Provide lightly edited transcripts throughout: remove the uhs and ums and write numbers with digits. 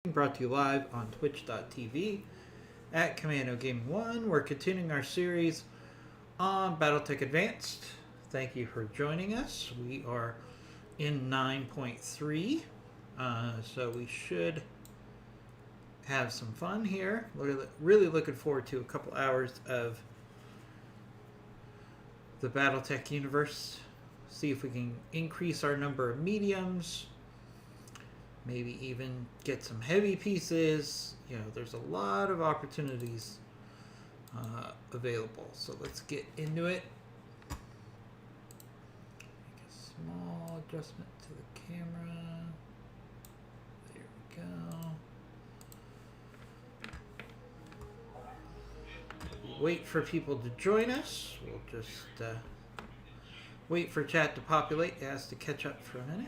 brought to you live on twitch.tv at Commando Gaming 1. We're continuing our series on Battletech Advanced. Thank you for joining us. We are in 9.3, so we should have some fun here. Really looking forward to a couple hours of the Battletech universe. See if we can increase our number of mediums. Maybe even get some heavy pieces. You know, there's a lot of opportunities available. So let's get into it. Make a small adjustment to the camera. There we go. Wait for people to join us. We'll just wait for chat to populate. It has to catch up for a minute.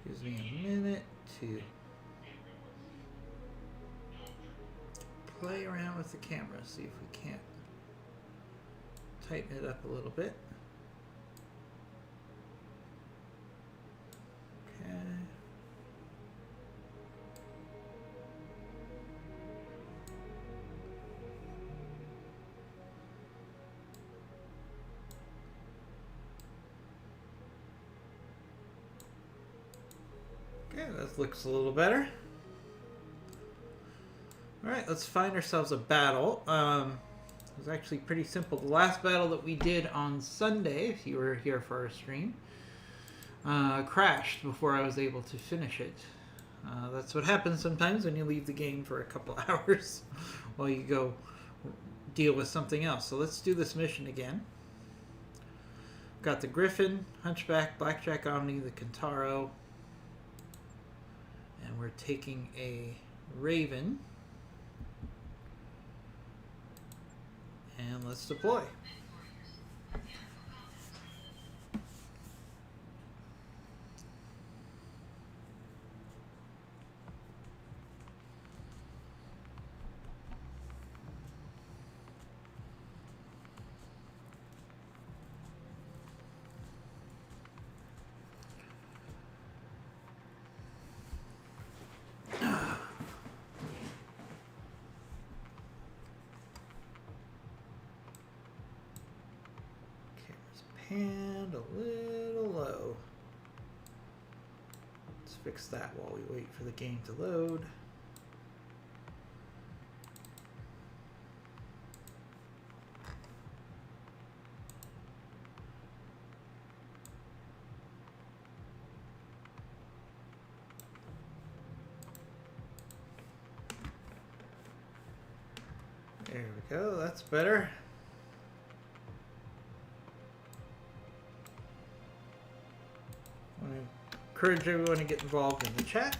Gives me a minute to play around with the camera, see if we can't tighten it up a little bit. Okay. Okay, that looks a little better. Alright, let's find ourselves a battle. It was actually pretty simple. The last battle that we did on Sunday, if you were here for our stream, crashed before I was able to finish it. That's what happens sometimes when you leave the game for a couple hours while you go deal with something else. So let's do this mission again. Got the Griffin, Hunchback, Blackjack Omni, the Kentaro. And we're taking a Raven. And let's deploy. And a little low. Let's fix that while we wait for the game to load. There we go, that's better. Encourage everyone to get involved in the chat.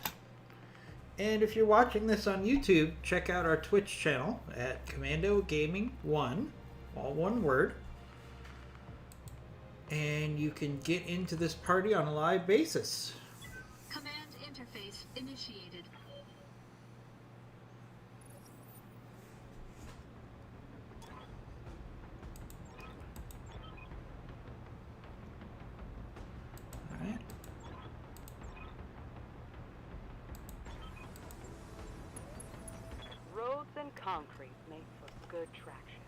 And if you're watching this on YouTube, check out our Twitch channel at Commando Gaming 1, all one word. And you can get into this party on a live basis. Command interface initiated. Concrete make for good traction.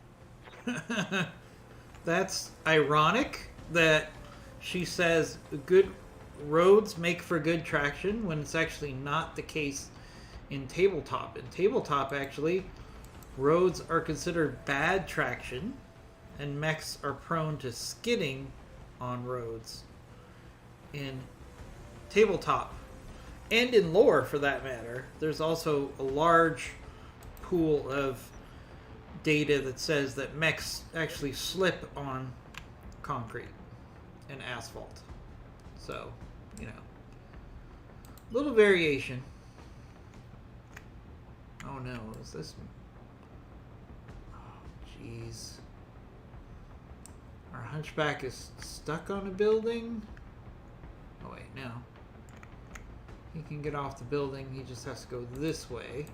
That's ironic that she says good roads make for good traction when it's actually not the case in tabletop. In tabletop, actually, roads are considered bad traction and mechs are prone to skidding on roads in tabletop. And in lore, for that matter, there's also a large pool of data that says that mechs actually slip on concrete and asphalt. So, you know, little variation. Oh no, is this? Oh, jeez. Our Hunchback is stuck on a building? Oh wait, no. He can get off the building, he just has to go this way.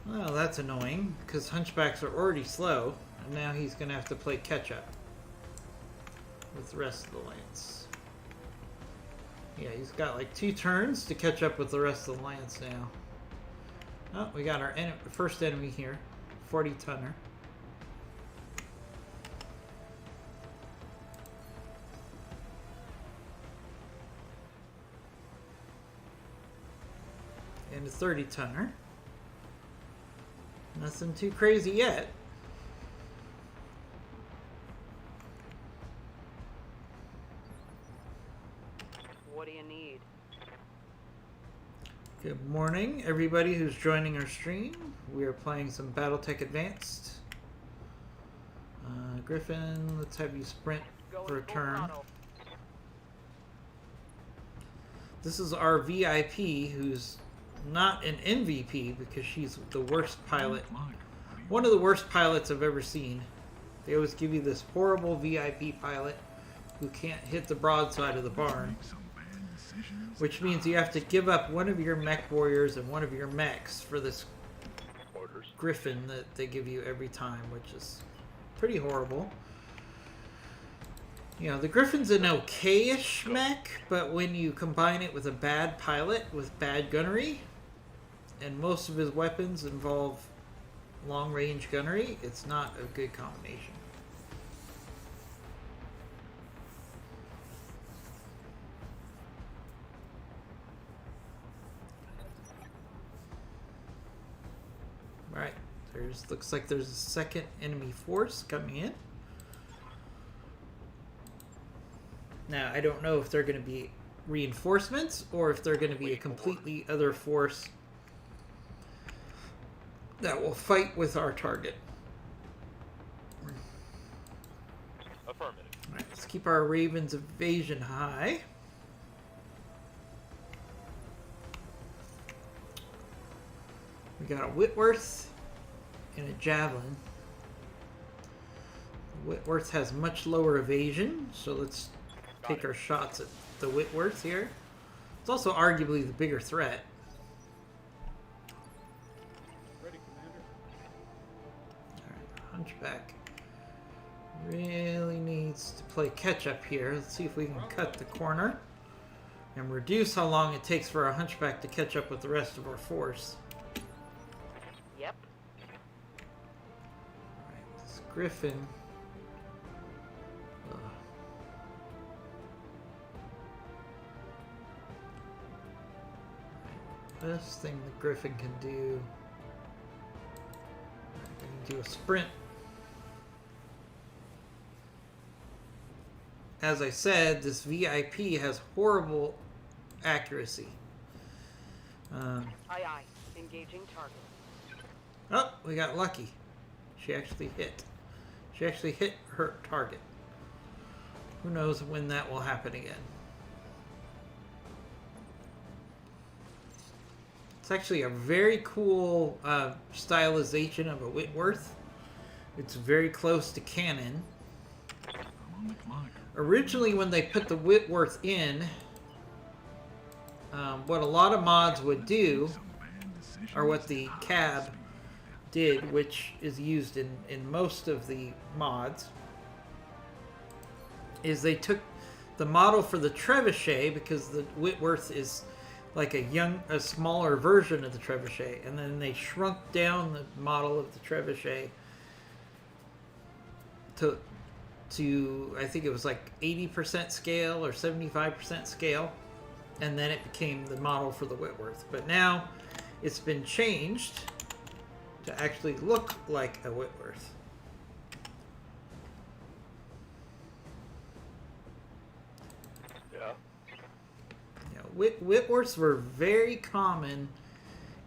Well, that's annoying, because Hunchbacks are already slow, and now he's going to have to play catch-up with the rest of the lance. Yeah, he's got like 2 turns to catch up with the rest of the Lance now. Oh, we got our first enemy here. 40 tonner. And a 30 tonner. Nothing too crazy yet. What do you need? Good morning, everybody who's joining our stream. We are playing some BattleTech Advanced. Griffin, let's have you sprint for a turn. This is our VIP, who's not an MVP because she's the worst pilot. One of the worst pilots I've ever seen. They always give you this horrible VIP pilot who can't hit the broadside of the barn. Which means you have to give up one of your mech warriors and one of your mechs for this Griffin that they give you every time, which is pretty horrible. You know, the Griffin's an okay-ish mech, but when you combine it with a bad pilot with bad gunnery, and most of his weapons involve long-range gunnery, it's not a good combination. Alright, looks like there's a second enemy force coming in. Now, I don't know if they're going to be reinforcements or if they're going to be a completely other force that will fight with our target. Affirmative. Alright, let's keep our Raven's evasion high. We got a Whitworth and a Javelin. Whitworth has much lower evasion, so let's take our shots at the Whitworth here. It's also arguably the bigger threat. Ready, Commander. Alright, Hunchback really needs to play catch up here. Let's see if we can cut the corner and reduce how long it takes for our Hunchback to catch up with the rest of our force. Yep. Alright, this Griffin. Best thing the Griffin can do. We can do a sprint. As I said, this VIP has horrible accuracy. Aye, aye. Engaging target. Oh, we got lucky. She actually hit. She actually hit her target. Who knows when that will happen again. It's actually a very cool stylization of a Whitworth. It's very close to canon. Originally, when they put the Whitworth in, what a lot of mods would do, or what the cab did, which is used in most of the mods, is they took the model for the Trebuchet, because the Whitworth is like a smaller version of the Trebuchet, and then they shrunk down the model of the Trebuchet to I think it was like 80% scale or 75% scale, and then it became the model for the Whitworth. But now it's been changed to actually look like a Whitworth. Yeah. Whitworths were very common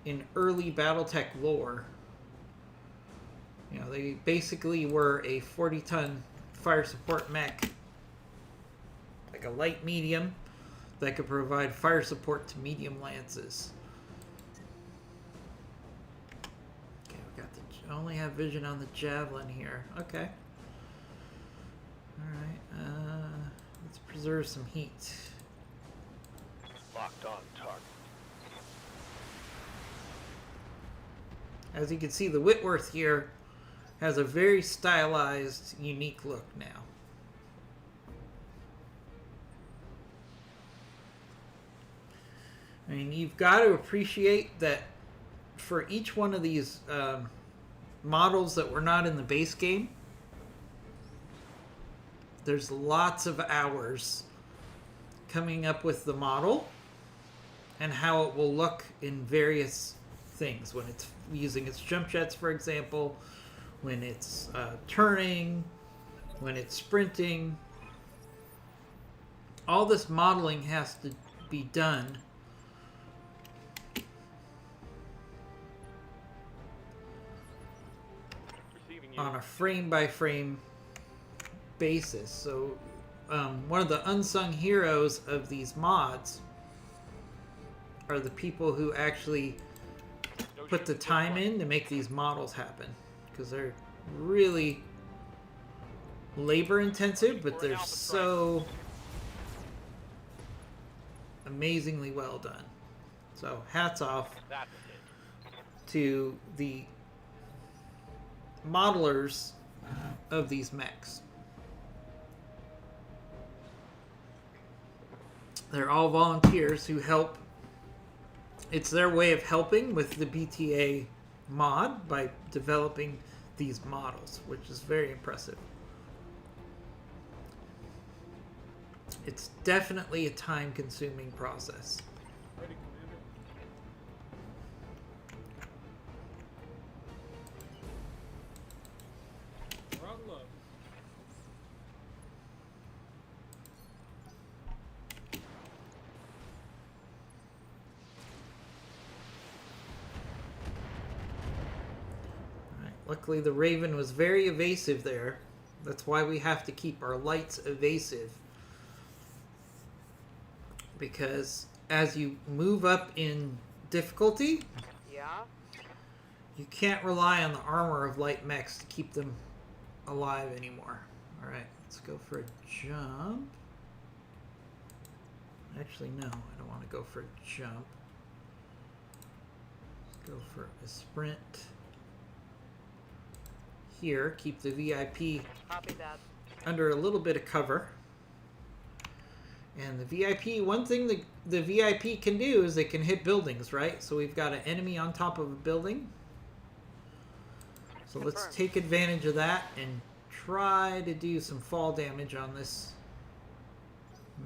in early BattleTech lore. You know, they basically were a 40-ton fire support mech, like a light medium that could provide fire support to medium lances. Okay, we got the only have vision on the Javelin here. Okay. All right. Let's preserve some heat. Locked on target. As you can see, the Whitworth here has a very stylized, unique look now. I mean, you've got to appreciate that for each one of these models that were not in the base game, there's lots of hours coming up with the model and how it will look in various things. When it's using its jump jets, for example, when it's turning, when it's sprinting. All this modeling has to be done Receiving you. on a frame-by-frame basis. So one of the unsung heroes of these mods are the people who actually No put the shooting, time just in to make these models happen, because they're really labor intensive, but they're so amazingly well done. So hats off That's it. to the modelers of these mechs. They're all volunteers who help. It's their way of helping with the BTA mod by developing these models, which is very impressive. It's definitely a time-consuming process. Ready, Commander. Throttle up. Alright, luckily the Raven was very evasive there. That's why we have to keep our lights evasive. Because as you move up in difficulty, Yeah? you can't rely on the armor of light mechs to keep them alive anymore. Alright, let's go for a jump. Actually, no, I don't want to go for a jump. Let's go for a sprint. Here, keep the VIP Copy that. under a little bit of cover. And the VIP, one thing the VIP can do is they can hit buildings, right? So we've got an enemy on top of a building. So let's Confirmed. take advantage of that and try to do some fall damage on this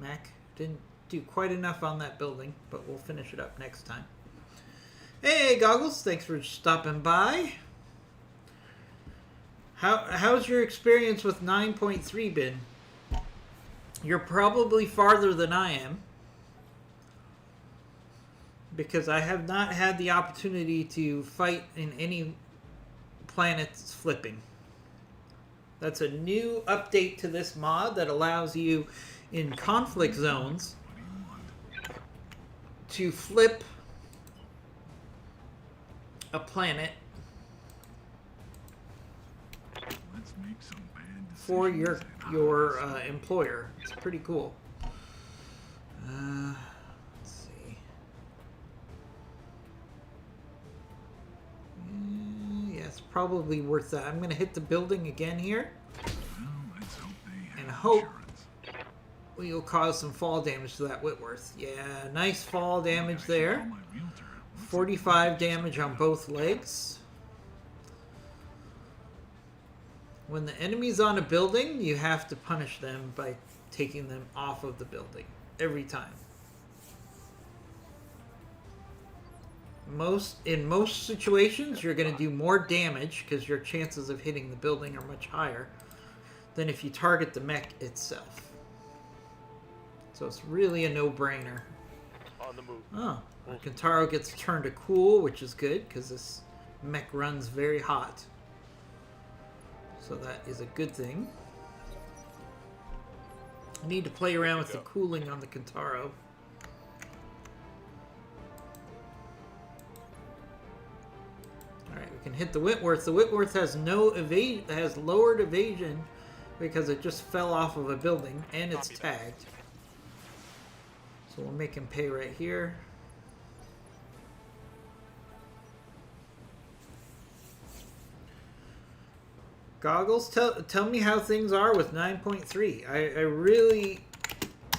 mech. Didn't do quite enough on that building, but we'll finish it up next time. Hey, Goggles, thanks for stopping by. How's your experience with 9.3 been? You're probably farther than I am, because I have not had the opportunity to fight in any planets flipping. That's a new update to this mod that allows you in conflict zones to flip a planet Let's make some bad for decisions your and employer. It's pretty cool. Let's see. Yeah, it's probably worth that. I'm going to hit the building again here. well, let's hope they have And hope insurance. we'll cause some fall damage to that Whitworth. Yeah, nice fall damage I should there. tell my realtor. What's 45 damage on both legs. When the enemy's on a building, you have to punish them by taking them off of the building. Every time. In most situations, you're going to do more damage because your chances of hitting the building are much higher than if you target the mech itself. So it's really a no-brainer. On the move. Oh, our Kentaro gets turned to cool, which is good because this mech runs very hot. So that is a good thing. I need to play around with the cooling on the Kentaro. Alright, we can hit the Whitworth. The Whitworth has has lowered evasion because it just fell off of a building and it's Copy that. tagged. So we'll make him pay right here. Goggles, tell me how things are with 9.3. I really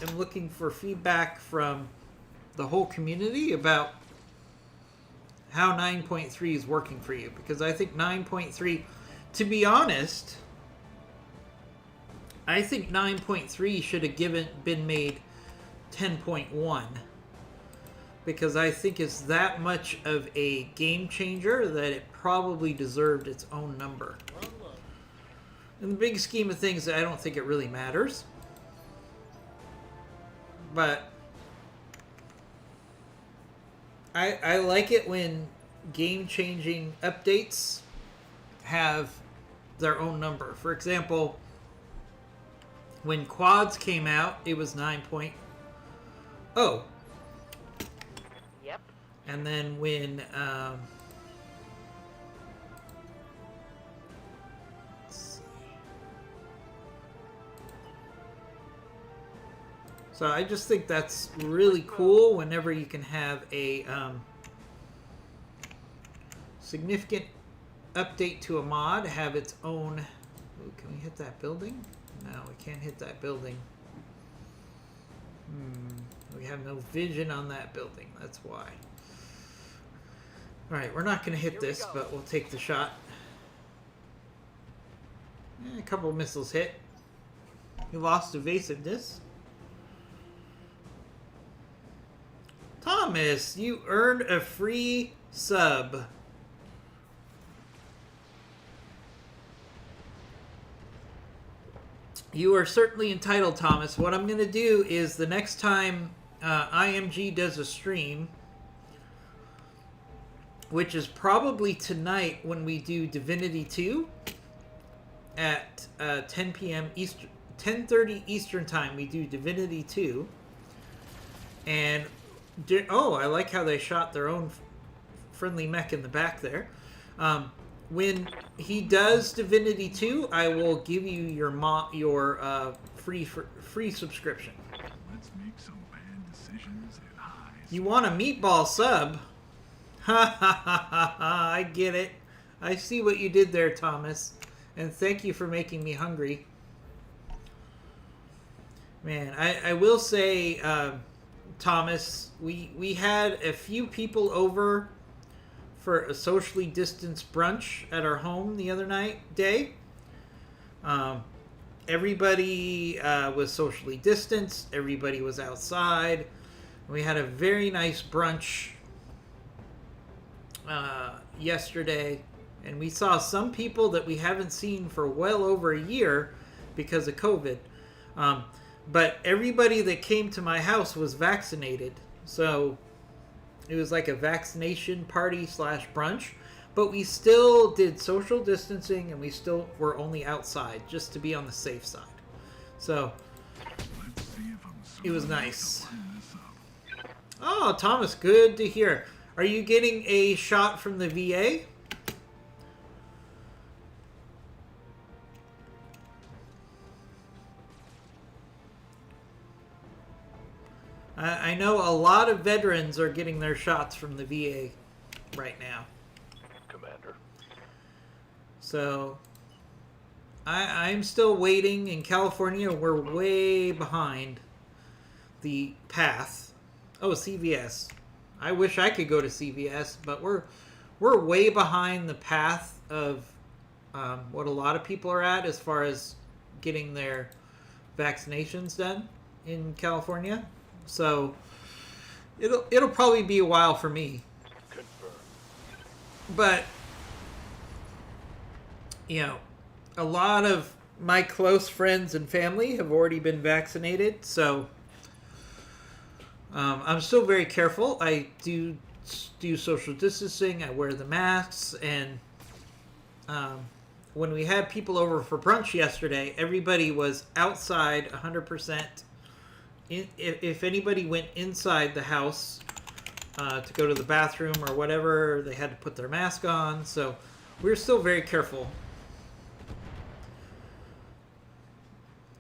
am looking for feedback from the whole community about how 9.3 is working for you, because I think 9.3, to be honest, I think 9.3 should have been made 10.1, because I think it's that much of a game changer that it probably deserved its own number. In the big scheme of things, I don't think it really matters. But I like it when game-changing updates have their own number. For example, when quads came out, it was 9.0. Yep. And then when so I just think that's really cool whenever you can have a significant update to a mod have its own. Ooh, can we hit that building? No, we can't hit that building. We have no vision on that building. That's why. Alright, we're not going to hit this, but we'll take the shot. A couple of missiles hit. We lost evasiveness. Thomas, you earned a free sub. You are certainly entitled, Thomas. What I'm going to do is the next time IMG does a stream, which is probably tonight when we do Divinity 2 at 10 p.m. Eastern, 10:30 Eastern time, we do Divinity 2. And oh, I like how they shot their own friendly mech in the back there. When he does Divinity 2, I will give you your free subscription. Let's make some bad decisions at high. You want a meatball sub? Ha ha ha ha ha! I get it. I see what you did there, Thomas. And thank you for making me hungry. Man, I will say, Thomas, we had a few people over for a socially distanced brunch at our home the other day. Everybody was socially distanced. Everybody was outside. We had a very nice brunch yesterday, and we saw some people that we haven't seen for well over a year because of COVID. But everybody that came to my house was vaccinated, so it was like a vaccination party / brunch. But we still did social distancing, and we still were only outside just to be on the safe side. So Let's see if I'm it was smart nice. enough to line this up. Oh, Thomas, good to hear. Are you getting a shot from the VA? I know a lot of veterans are getting their shots from the VA right now. Commander. So I'm still waiting. In California, we're way behind the path. Oh, CVS. I wish I could go to CVS, but we're way behind the path of what a lot of people are at as far as getting their vaccinations done in California. So it'll probably be a while for me. Confirmed. But you know, a lot of my close friends and family have already been vaccinated, so I'm still very careful. I do social distancing. I wear the masks, and when we had people over for brunch yesterday, everybody was outside 100%. If anybody went inside the house to go to the bathroom or whatever, they had to put their mask on. So we're still very careful.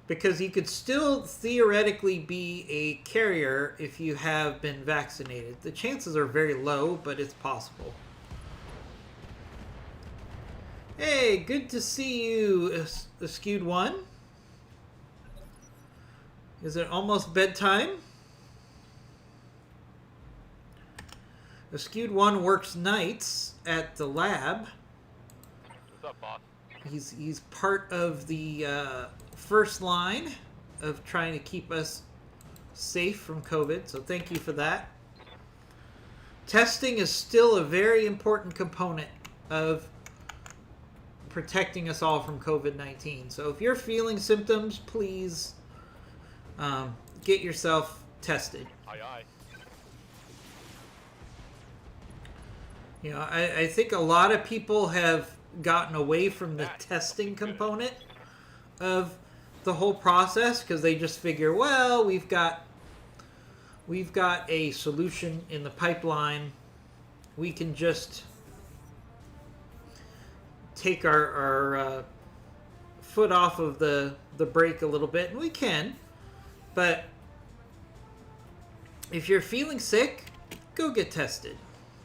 Because you could still theoretically be a carrier if you have been vaccinated. The chances are very low, but it's possible. Hey, good to see you, Skewed One. Is it almost bedtime? A skewed one works nights at the lab. What's up, boss? He's part of the first line of trying to keep us safe from COVID, so thank you for that. Testing is still a very important component of protecting us all from COVID-19. So if you're feeling symptoms, please get yourself tested. Aye, aye. You know, I think a lot of people have gotten away from the testing component of the whole process because they just figure, well, we've got a solution in the pipeline. We can just take our foot off of the brake a little bit, and we can. But if you're feeling sick, go get tested.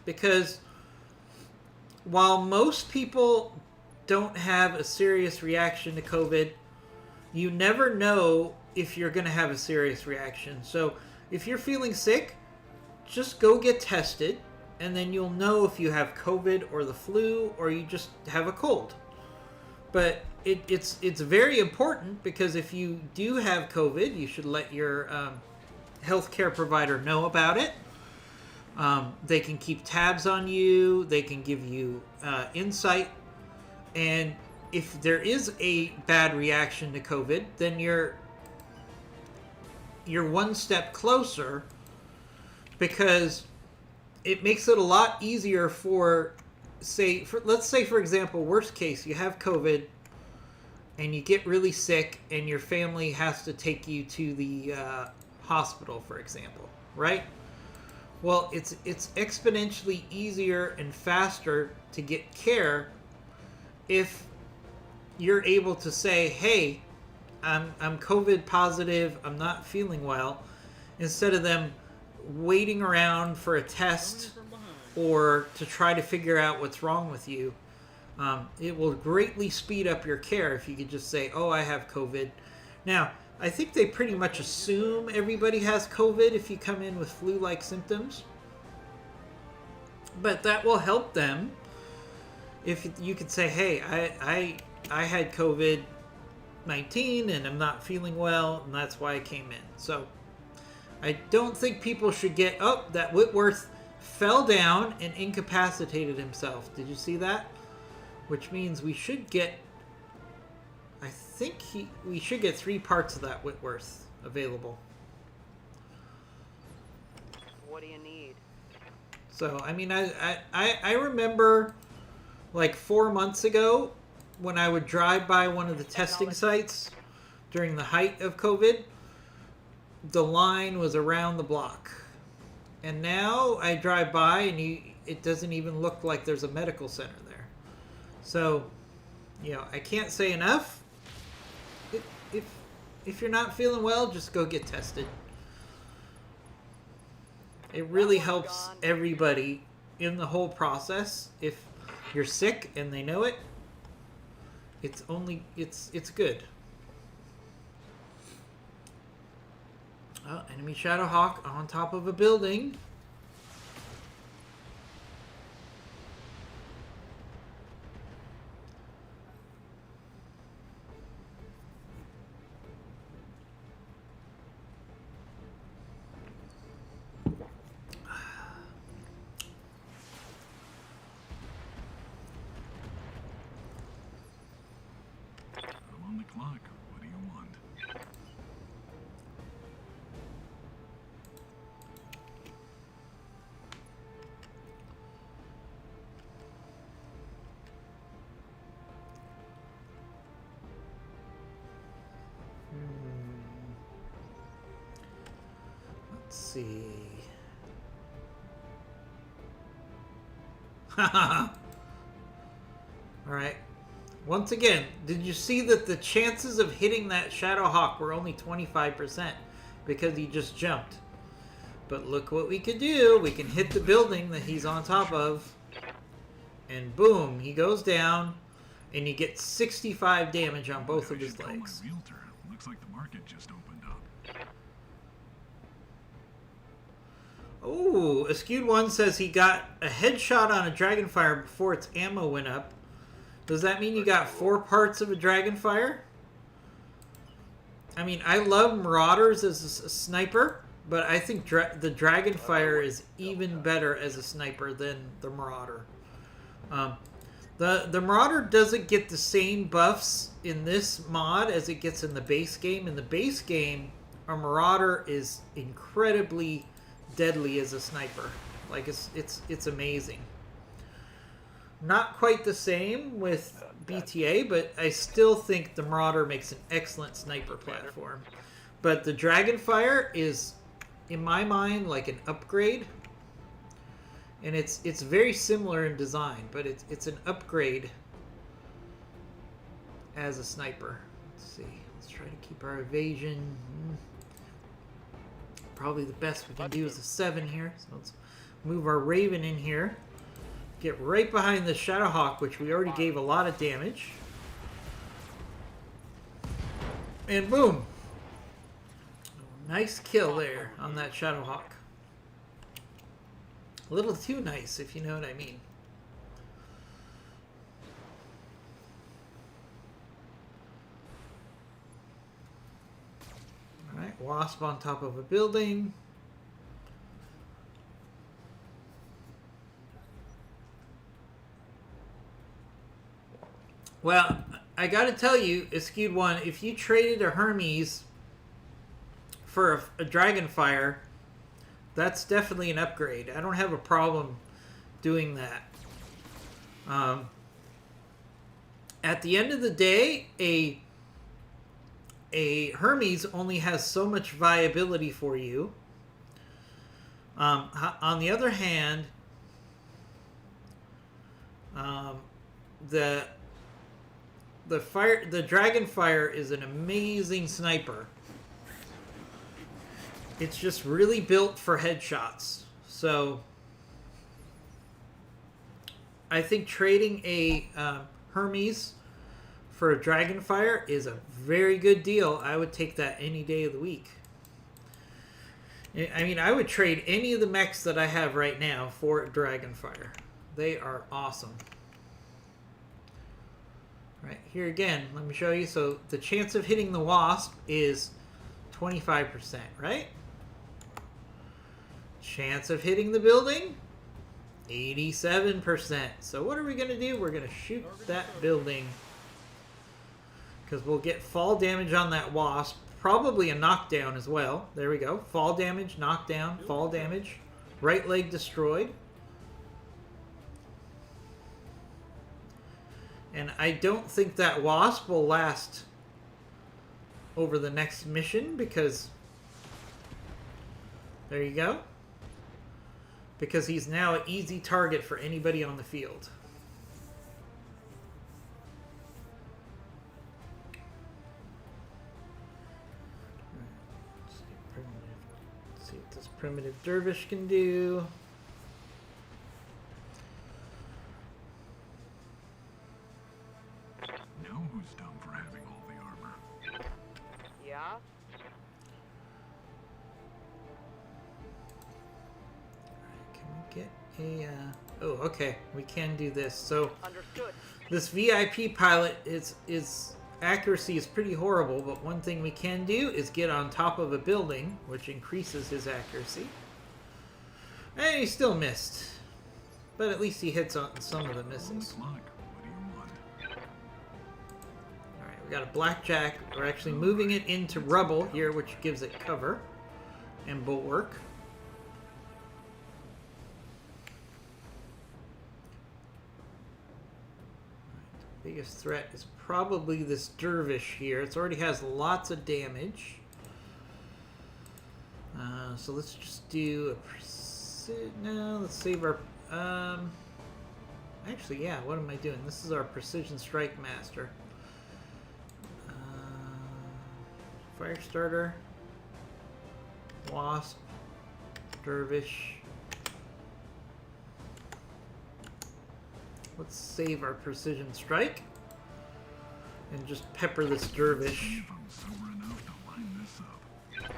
Because while most people don't have a serious reaction to COVID, you never know if you're going to have a serious reaction. So if you're feeling sick, just go get tested, and then you'll know if you have COVID or the flu or you just have a cold. But it's very important because if you do have COVID, you should let your healthcare provider know about it. They can keep tabs on you. They can give you insight. And if there is a bad reaction to COVID, then you're one step closer, because it makes it a lot easier for, let's say, for example, worst case, you have COVID and you get really sick and your family has to take you to the hospital, for example, right? Well, it's exponentially easier and faster to get care if you're able to say, hey, I'm COVID positive, I'm not feeling well, instead of them waiting around for a test or to try to figure out what's wrong with you. It will greatly speed up your care if you could just say, oh, I have COVID. Now, I think they pretty much assume everybody has COVID if you come in with flu-like symptoms. But that will help them if you could say, hey, I had COVID-19 and I'm not feeling well, and that's why I came in. So I don't think people should get, oh, that Whitworth fell down and incapacitated himself. Did you see that? Which means we should get, I think we should get 3 parts of that Whitworth available. What do you need? So, I mean, I remember like 4 months ago when I would drive by one of the testing sites during the height of COVID, the line was around the block. And now I drive by and it doesn't even look like there's a medical center there. So, you know, I can't say enough. If you're not feeling well, just go get tested. It really helps everybody in the whole process. If you're sick and they know it, it's good. Oh, enemy Shadowhawk on top of a building. I'm on the clock. What do you want? Let's see. All right. Once again, did you see that the chances of hitting that Shadowhawk were only 25% because he just jumped? But look what we could do. We can hit the building that he's on top of, and boom, he goes down, and you get 65 damage on both of his legs. My realtor. Looks like the market just opened up. Oh, a skewed one says he got a headshot on a Dragonfire before its ammo went up. Does that mean you got 4 parts of a Dragonfire? I mean, I love Marauders as a sniper, but I think the Dragonfire is even better as a sniper than the Marauder. The Marauder doesn't get the same buffs in this mod as it gets in the base game. In the base game, a Marauder is incredibly deadly as a sniper. Like it's amazing. Not quite the same with BTA, but I still think the Marauder makes an excellent sniper platform. But the Dragonfire is, in my mind, like an upgrade. And it's very similar in design, but it's an upgrade as a sniper. Let's see. Let's try to keep our evasion. Probably the best we can do is a 7 here. So let's move our Raven in here. Get right behind the Shadowhawk, which we already gave a lot of damage. And boom! Nice kill there on that Shadowhawk. A little too nice, if you know what I mean. Alright, Wasp on top of a building. Well, I gotta tell you, Skewed One, if you traded a Hermes for a Dragonfire, that's definitely an upgrade. I don't have a problem doing that. At the end of the day, a Hermes only has so much viability for you. On the other hand, the Dragonfire is an amazing sniper. It's just really built for headshots. So I think trading a Hermes for a Dragonfire is a very good deal. I would take that any day of the week. I mean, I would trade any of the mechs that I have right now for a Dragonfire. They are awesome. Right, here again, let me show you. So the chance of hitting the Wasp is 25%, right? Chance of hitting the building, 87%. So what are we going to do? We're going to shoot that building. Because we'll get fall damage on that Wasp. Probably a knockdown as well. There we go. Fall damage, knockdown, fall damage. Right leg destroyed. And I don't think that Wasp will last over the next mission because... There you go. Because he's now an easy target for anybody on the field. Let's see what this primitive dervish can do. Know who's dumb for having all the armor. Yeah? Can we get a... Oh, okay. We can do this. So Understood. this VIP pilot, its accuracy is pretty horrible, but one thing we can do is get on top of a building, which increases his accuracy. And he still missed. But at least he hits on some of the misses. Luck. What do you want? Alright, we got a blackjack. We're actually moving it into rubble here, which gives it cover and bulwark. The biggest threat is probably this dervish here. It already has lots of damage. So let's just do a no, let's save our actually, yeah, what am I doing? This is our precision strike master. Fire starter, wasp, dervish. Let's save our precision strike and just pepper this dervish. Save 'em sober enough to line this up.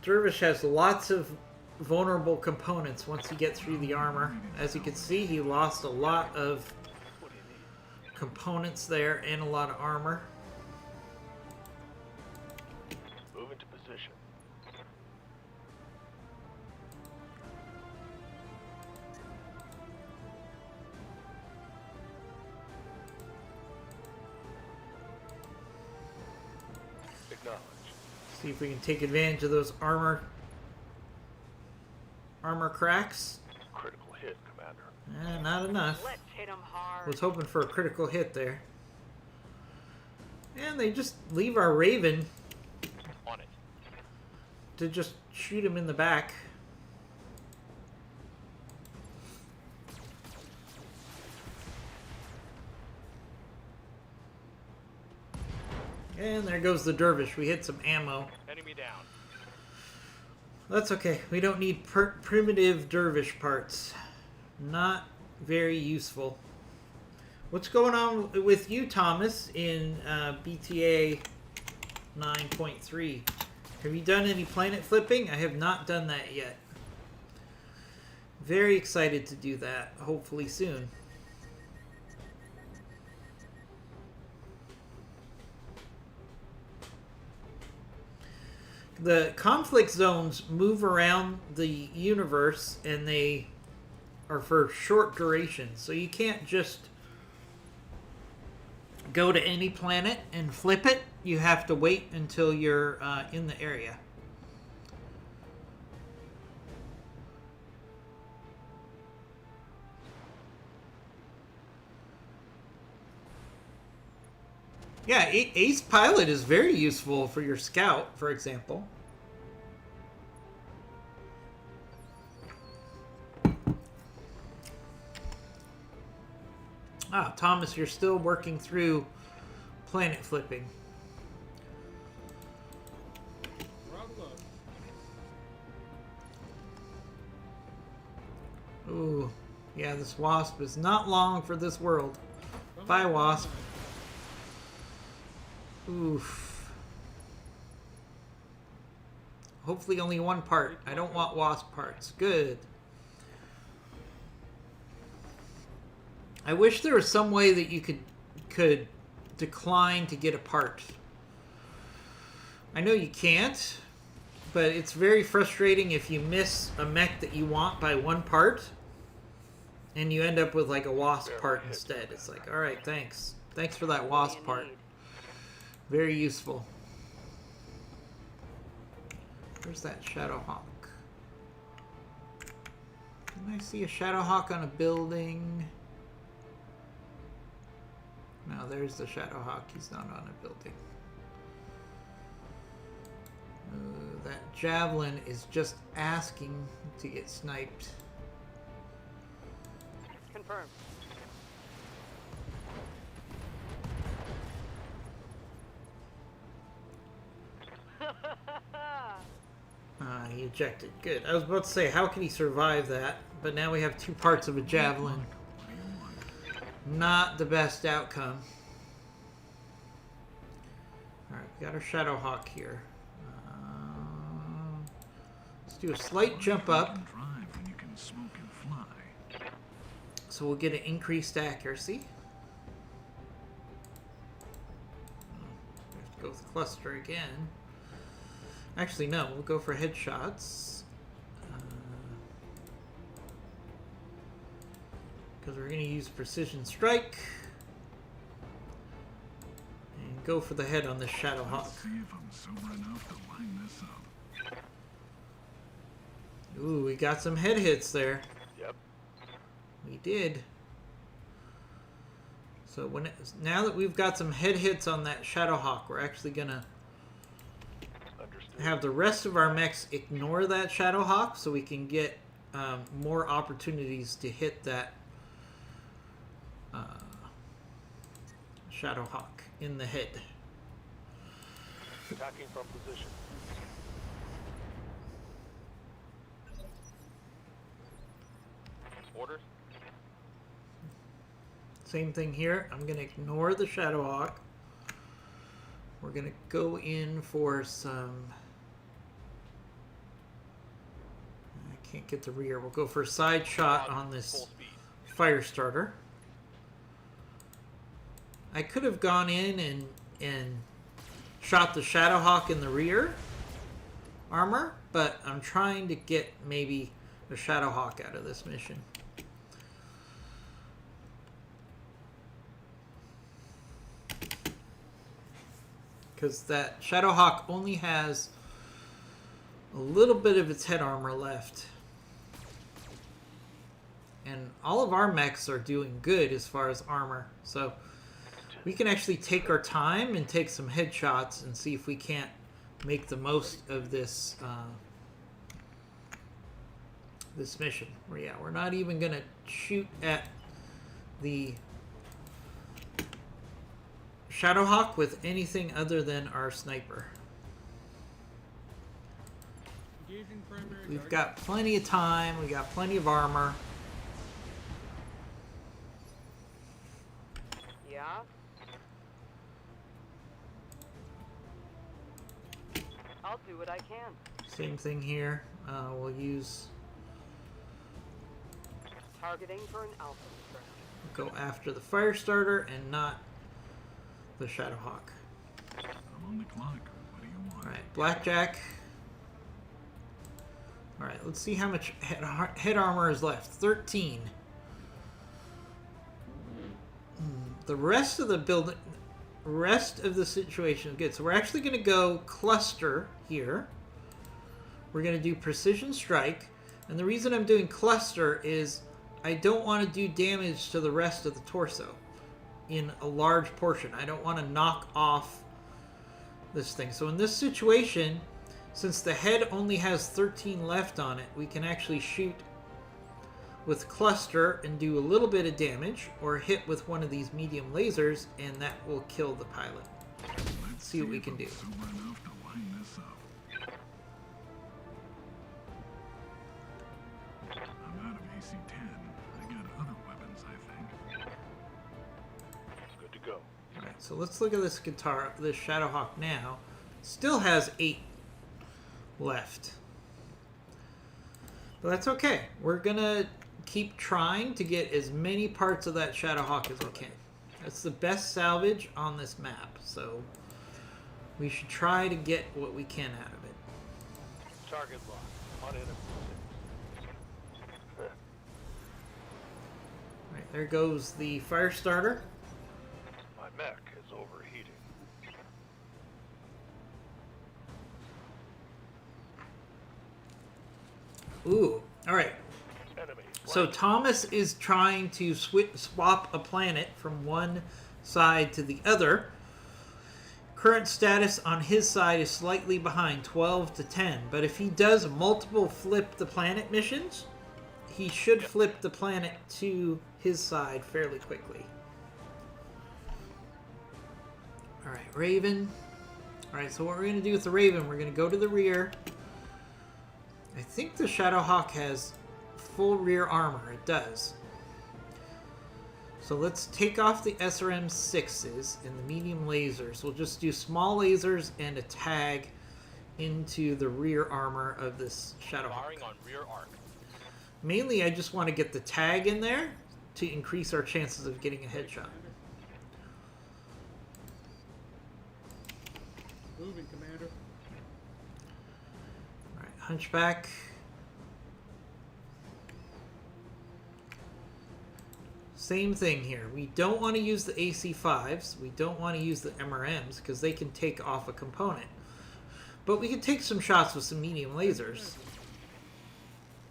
Dervish has lots of vulnerable components once you get through the armor. As you can see, he lost a lot of components there and a lot of armor. Move into position. Acknowledge. See if we can take advantage of those armor cracks. Critical hit, Commander. Not enough. Let's hit him hard. Was hoping for a critical hit there. And they just leave our Raven On it. to just shoot him in the back. And there goes the dervish. We hit some ammo. Enemy down. That's okay. We don't need primitive dervish parts. Not very useful. What's going on with you, Thomas, in BTA 9.3? Have you done any planet flipping? I have not done that yet. Very excited to do that, hopefully soon. The conflict zones move around the universe and they are for short durations. So you can't just go to any planet and flip it. You have to wait until you're in the area. Yeah, Ace Pilot is very useful for your scout, for example. Ah, Thomas, you're still working through planet flipping. Ooh, yeah, this wasp is not long for this world. Bye, wasp. Oof. Hopefully only one part. I don't want wasp parts. Good. I wish there was some way that you could decline to get a part. I know you can't, but it's very frustrating if you miss a mech that you want by one part and you end up with like a wasp part instead. It's like, all right, thanks. Thanks for that wasp part. Very useful. Where's that Shadowhawk? Can I see a Shadowhawk on a building? No, there's the Shadowhawk. He's not on a building. That javelin is just asking to get sniped. Confirmed. He ejected. Good. I was about to say, how can he survive that? But now we have two parts of a javelin. Not the best outcome. Alright, we got our Shadowhawk here. Let's do a slight jump up. So we'll get an increased accuracy. We have to go with the cluster again. Actually, no, we'll go for headshots. Because we're going to use precision strike. And go for the head on this Shadowhawk. See if I'm sober enough to line this up. Ooh, we got some head hits there. Yep. We did. So now that we've got some head hits on that Shadowhawk, we're actually going to have the rest of our mechs ignore that Shadowhawk so we can get more opportunities to hit that Shadowhawk in the head. Attacking from position. Orders. Same thing here. I'm going to ignore the Shadowhawk. We're going to go in for some... can't get the rear. We'll go for a side shot on Full this speed. fire starter. I could have gone in and shot the Shadowhawk in the rear armor, but I'm trying to get maybe a Shadowhawk out of this mission. Because that Shadowhawk only has a little bit of its head armor left. And all of our mechs are doing good as far as armor. So we can actually take our time and take some headshots and see if we can't make the most of this this mission. Where, yeah, we're not even going to shoot at the Shadowhawk with anything other than our sniper. We've got plenty of time. We got plenty of armor. Yeah? I'll do what I can. Same thing here. We'll use... Targeting for an alpha strike. go after the fire starter and not the Shadowhawk. I'm on the clock. What do you want? Alright, Blackjack. Alright, let's see how much head armor is left. 13. The rest of the building, rest of the situation is good. So we're actually going to go cluster here. We're going to do precision strike. And the reason I'm doing cluster is I don't want to do damage to the rest of the torso in a large portion. I don't want to knock off this thing. So in this situation, since the head only has 13 left on it, we can actually shoot with cluster and do a little bit of damage, or hit with one of these medium lasers, and that will kill the pilot. Let's See what we can if do. I'm sober enough to line this up. I'm out of AC-10. I got other weapons, I think. Good to go. Alright, so let's look at this this Shadowhawk now. Still has 8 left. But that's okay. We're gonna keep trying to get as many parts of that Shadowhawk as we can. That's the best salvage on this map, so we should try to get what we can out of it. Target lock. On enemy. Alright, there goes the fire starter. My mech is overheating. Ooh, alright. Enemy. So Thomas is trying to swap a planet from one side to the other. Current status on his side is slightly behind, 12 to 10. But if he does multiple flip the planet missions, he should flip the planet to his side fairly quickly. Alright, Raven. Alright, so what we're going to do with the Raven, we're going to go to the rear. I think the Shadowhawk has full rear armor. It does. So let's take off the SRM 6s and the medium lasers. We'll just do small lasers and a tag into the rear armor of this Shadowhawk. Firing on rear arc. Mainly, I just want to get the tag in there to increase our chances of getting a headshot. Moving, Commander. Alright, Hunchback. Same thing here. We don't want to use the AC-5s. We don't want to use the MRMs because they can take off a component. But we can take some shots with some medium lasers,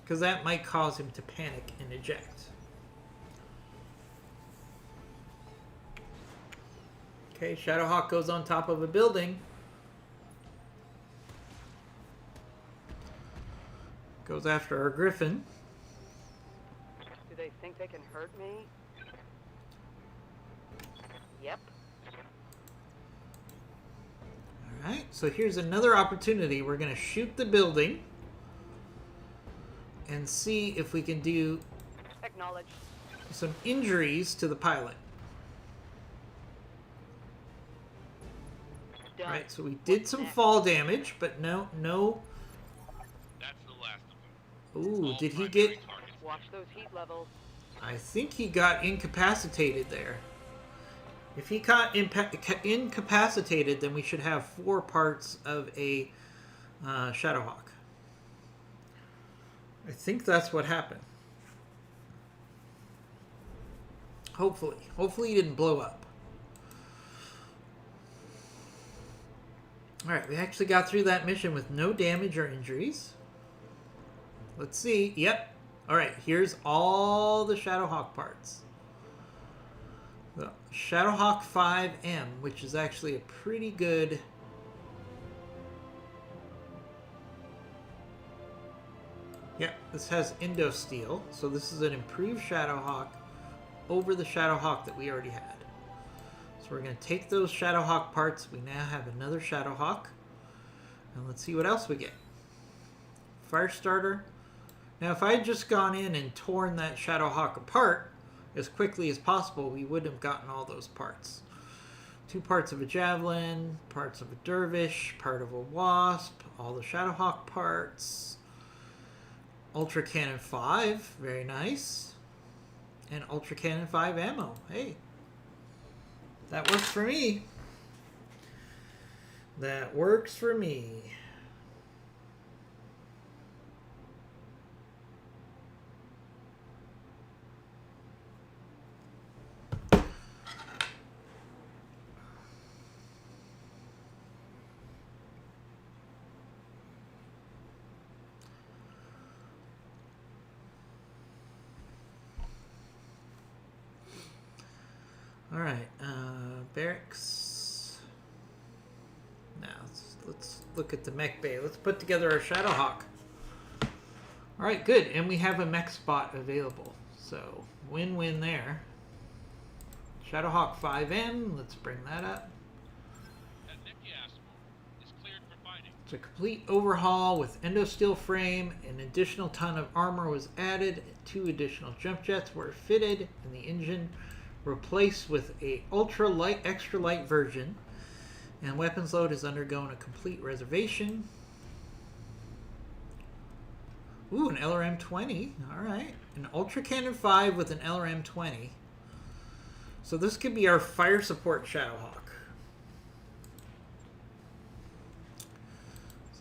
because that might cause him to panic and eject. Okay, Shadowhawk goes on top of a building. Goes after our Griffin. Do they think they can hurt me? Yep. Alright, so here's another opportunity. We're going to shoot the building and see if we can do Acknowledged. some injuries to the pilot. Done. Right, so we did What's some next? fall damage, but no That's the last of them. Ooh, All did he primary get... targets. Watch those heat levels. I think he got incapacitated there. If he got incapacitated, then we should have 4 parts of a Shadowhawk. I think that's what happened. Hopefully. Hopefully he didn't blow up. Alright, we actually got through that mission with no damage or injuries. Let's see. Yep. Alright, here's all the Shadowhawk parts. The Shadowhawk 5M, which is actually a pretty good... Yep, this has Endosteel, so this is an improved Shadowhawk over the Shadowhawk that we already had. So we're going to take those Shadowhawk parts. We now have another Shadowhawk. And let's see what else we get. Firestarter. Now, if I had just gone in and torn that Shadowhawk apart as quickly as possible, we wouldn't have gotten all those parts. 2 parts of a Javelin, parts of a Dervish, part of a Wasp, all the Shadowhawk parts. Ultra Cannon 5, very nice. And Ultra Cannon 5 ammo. Hey, that works for me. That works for me. All right, barracks. Now let's look at the mech bay. Let's put together our Shadowhawk. All right, good, and we have a mech spot available, so win-win there. Shadowhawk 5M. Let's bring that up. That Nick you asked for is cleared for fighting. It's a complete overhaul with endosteel frame. An additional ton of armor was added. 2 additional jump jets were fitted, and the engine replaced with a ultra light, extra light version. And weapons load has undergone a complete reservation. Ooh, an LRM 20. All right, an Ultra Cannon 5 with an LRM 20. So this could be our fire support Shadowhawk.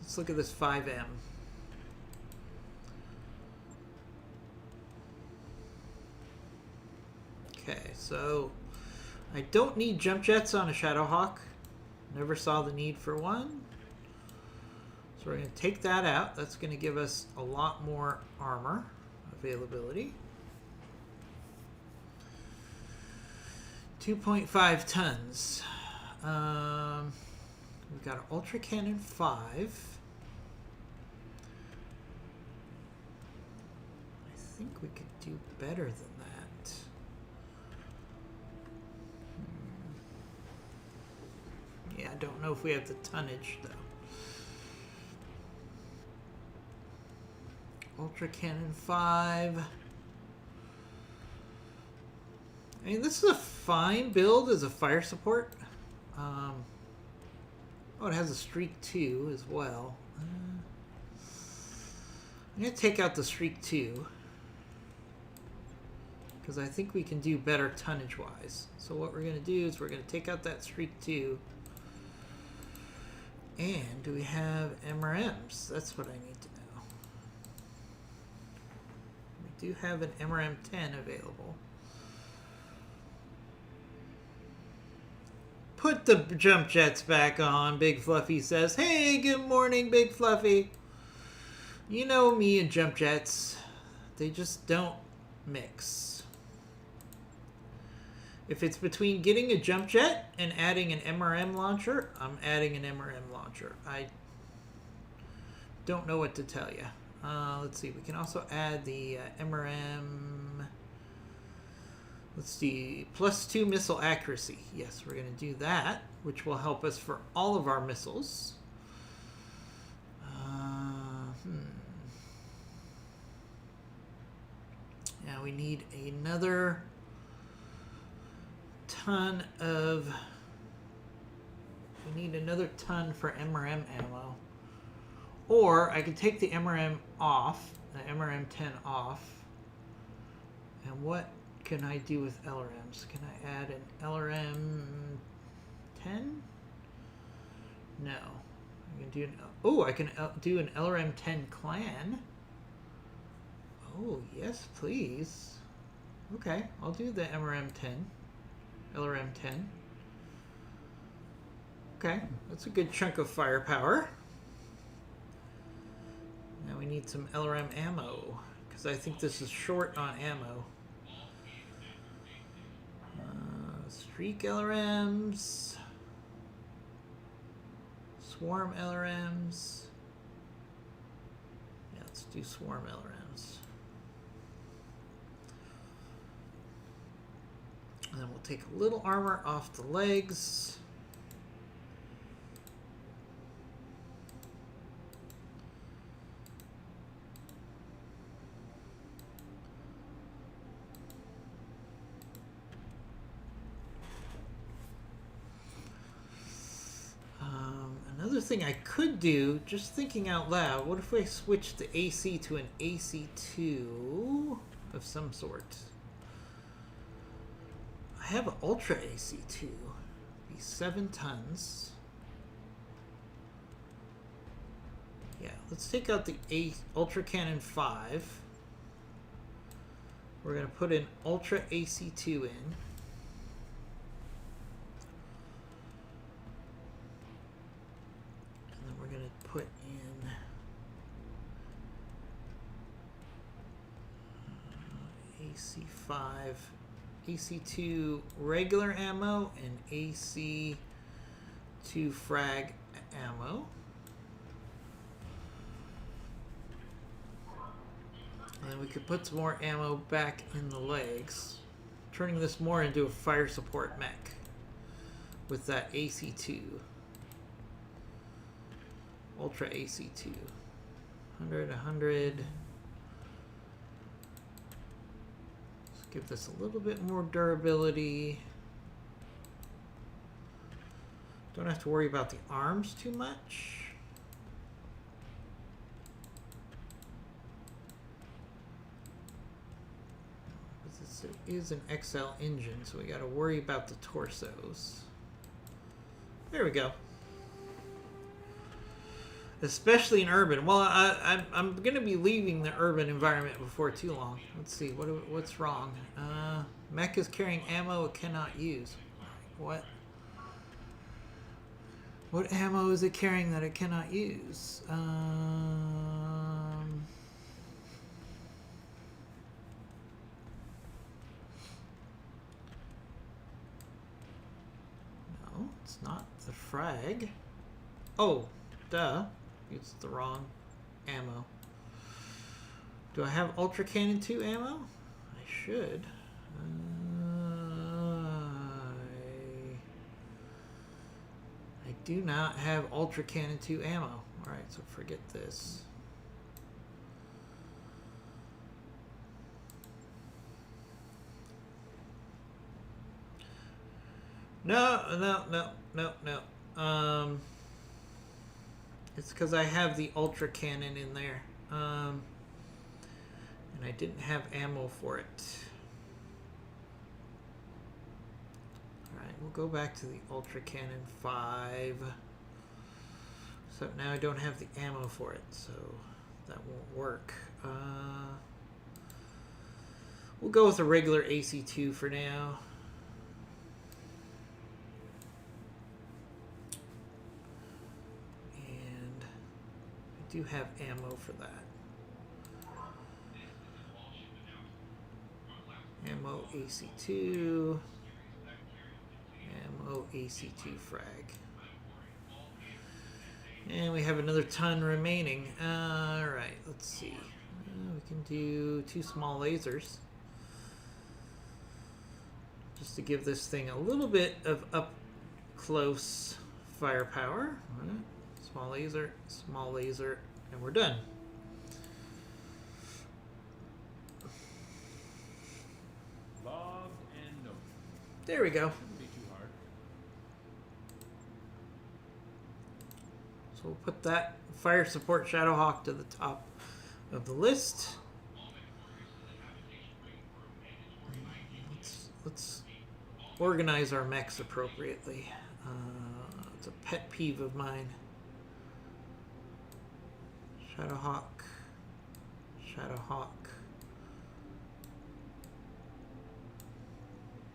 Let's look at this 5M. Okay, so I don't need jump jets on a Shadowhawk. Never saw the need for one. So we're going to take that out. That's going to give us a lot more armor availability. 2.5 tons. We've got an Ultra Cannon 5. I think we could do better than that. Yeah, I don't know if we have the tonnage, though. Ultra Cannon 5. I mean, this is a fine build as a fire support. Oh, it has a Streak 2 as well. I'm going to take out the Streak 2. Because I think we can do better tonnage-wise. So what we're going to do is we're going to take out that Streak 2. And do we have MRMs? That's what I need to know. We do have an MRM 10 available. Put the jump jets back on, Big Fluffy says. Hey, good morning, Big Fluffy. You know me and jump jets. They just don't mix. If it's between getting a jump jet and adding an MRM launcher, I'm adding an MRM launcher. I don't know what to tell you. Let's see. We can also add the MRM. Let's see. +2 missile accuracy. Yes, we're going to do that, which will help us for all of our missiles. Now we need another ton of... We need another ton for MRM ammo. Or I could take the MRM off the MRM-10 off. And what can I do with LRMs? Can I add an LRM-10? No. I can do an... Oh, I can do an LRM-10 clan. Oh, yes, please. Okay, I'll do the MRM-10. LRM-10. Okay, that's a good chunk of firepower. Now we need some LRM ammo, because I think this is short on ammo. Streak LRMs. Swarm LRMs. Yeah, let's do swarm LRMs. And then we'll take a little armor off the legs. Another thing I could do, just thinking out loud, what if I switch the AC to an AC2 of some sort? I have an Ultra AC2. Be 7 tons. Yeah, let's take out the Ultra Cannon 5. We're going to put an Ultra AC2 in. Put in AC5, AC2 regular ammo, and AC2 frag ammo. And then we could put some more ammo back in the legs, turning this more into a fire support mech with that AC2. Ultra AC2. 100, 100. Let's give this a little bit more durability. Don't have to worry about the arms too much. This is an XL engine, so we got to worry about the torsos. There we go. Especially in urban. Well, I'm going to be leaving the urban environment before too long. Let's see. What's wrong? Mech is carrying ammo it cannot use. What? What ammo is it carrying that it cannot use? No, it's not the frag. Oh, duh. It's the wrong ammo. Do I have Ultra Cannon 2 ammo? I should. I do not have Ultra Cannon 2 ammo. Alright, so forget this. No. It's because I have the Ultra Cannon in there. And I didn't have ammo for it. Alright, we'll go back to the Ultra Cannon 5. So now I don't have the ammo for it, so that won't work. We'll go with a regular AC2 for now. Do have ammo for that. Ammo AC2. Ammo AC2 frag. And we have another ton remaining. Alright, let's see. We can do 2 small lasers. Just to give this thing a little bit of up close firepower. Small laser, and we're done. Logged and noted. There we go. Shouldn't be too hard. So we'll put that fire support Shadowhawk to the top of the list. Let's organize our mechs appropriately. It's a pet peeve of mine. Shadowhawk. Shadowhawk.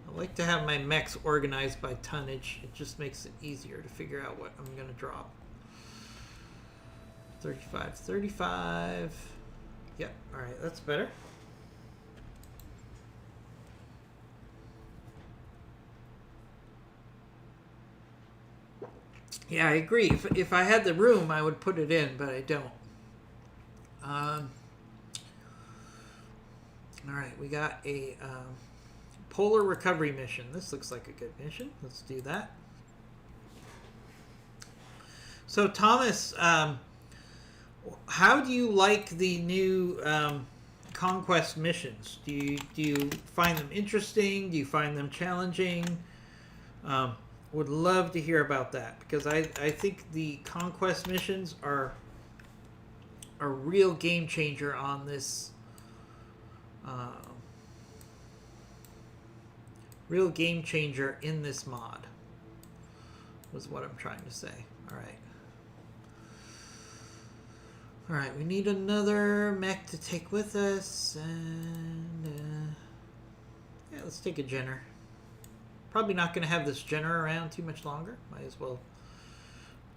I like to have my mechs organized by tonnage. It just makes it easier to figure out what I'm going to drop. 35, 35. Yep, alright, that's better. Yeah, I agree. If I had the room, I would put it in, but I don't. Alright, we got a polar recovery mission. This looks like a good mission. Let's do that. So, Thomas, how do you like the new conquest missions? Do you find them interesting? Do you find them challenging? Would love to hear about that, because I think the conquest missions are a real game changer on this. Real game changer in this mod was what I'm trying to say. All right, we need another mech to take with us, and yeah, let's take a Jenner. Probably not going to have this Jenner around too much longer. Might as well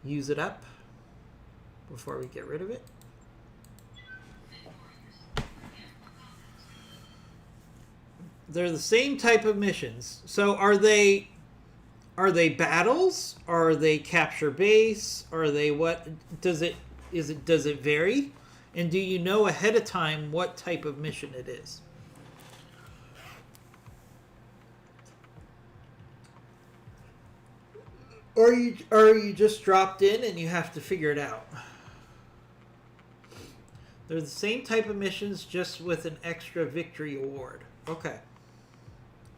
use it up before we get rid of it. They're the same type of missions. So are they battles? Are they capture base? Are they what? Does it vary? And do you know ahead of time what type of mission it is? Or you just dropped in and you have to figure it out? They're the same type of missions, just with an extra victory award. Okay.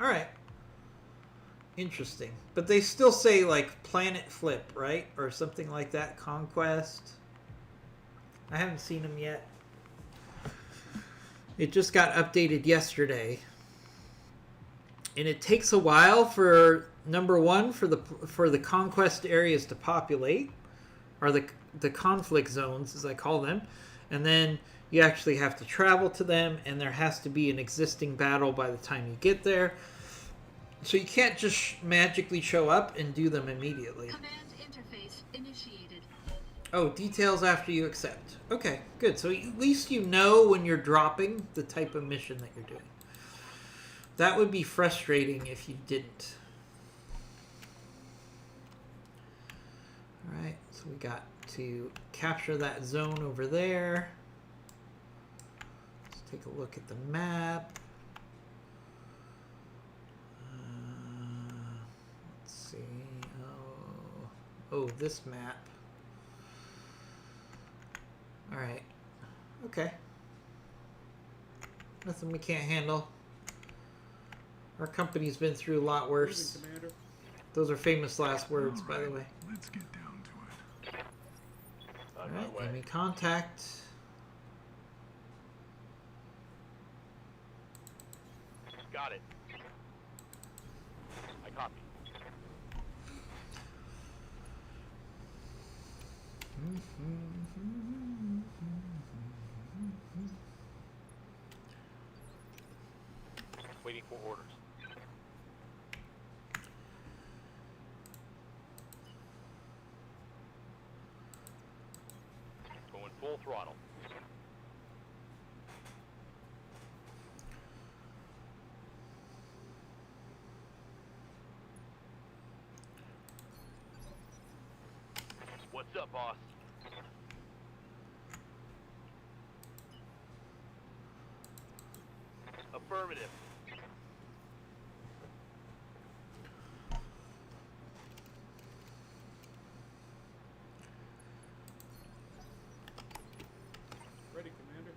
All right. Interesting. But they still say like Planet Flip, right? Or something like that. Conquest. I haven't seen them yet. It just got updated yesterday. And it takes a while for number one for the conquest areas to populate, or the conflict zones as I call them, and then you actually have to travel to them, and there has to be an existing battle by the time you get there. So you can't just magically show up and do them immediately. Command interface initiated. Oh, details after you accept. Okay, good. So at least you know when you're dropping the type of mission that you're doing. That would be frustrating if you didn't. Alright, so we got to capture that zone over there. Let's take a look at the map. Let's see. Oh, this map. Alright. Okay. Nothing we can't handle. Our company's been through a lot worse. Those are famous last words, by the way. Let's get down to it. On my Alright, way. enemy contact. Got it. I copy. Waiting for orders. Going full throttle. What's up, boss? Affirmative. Ready, Commander.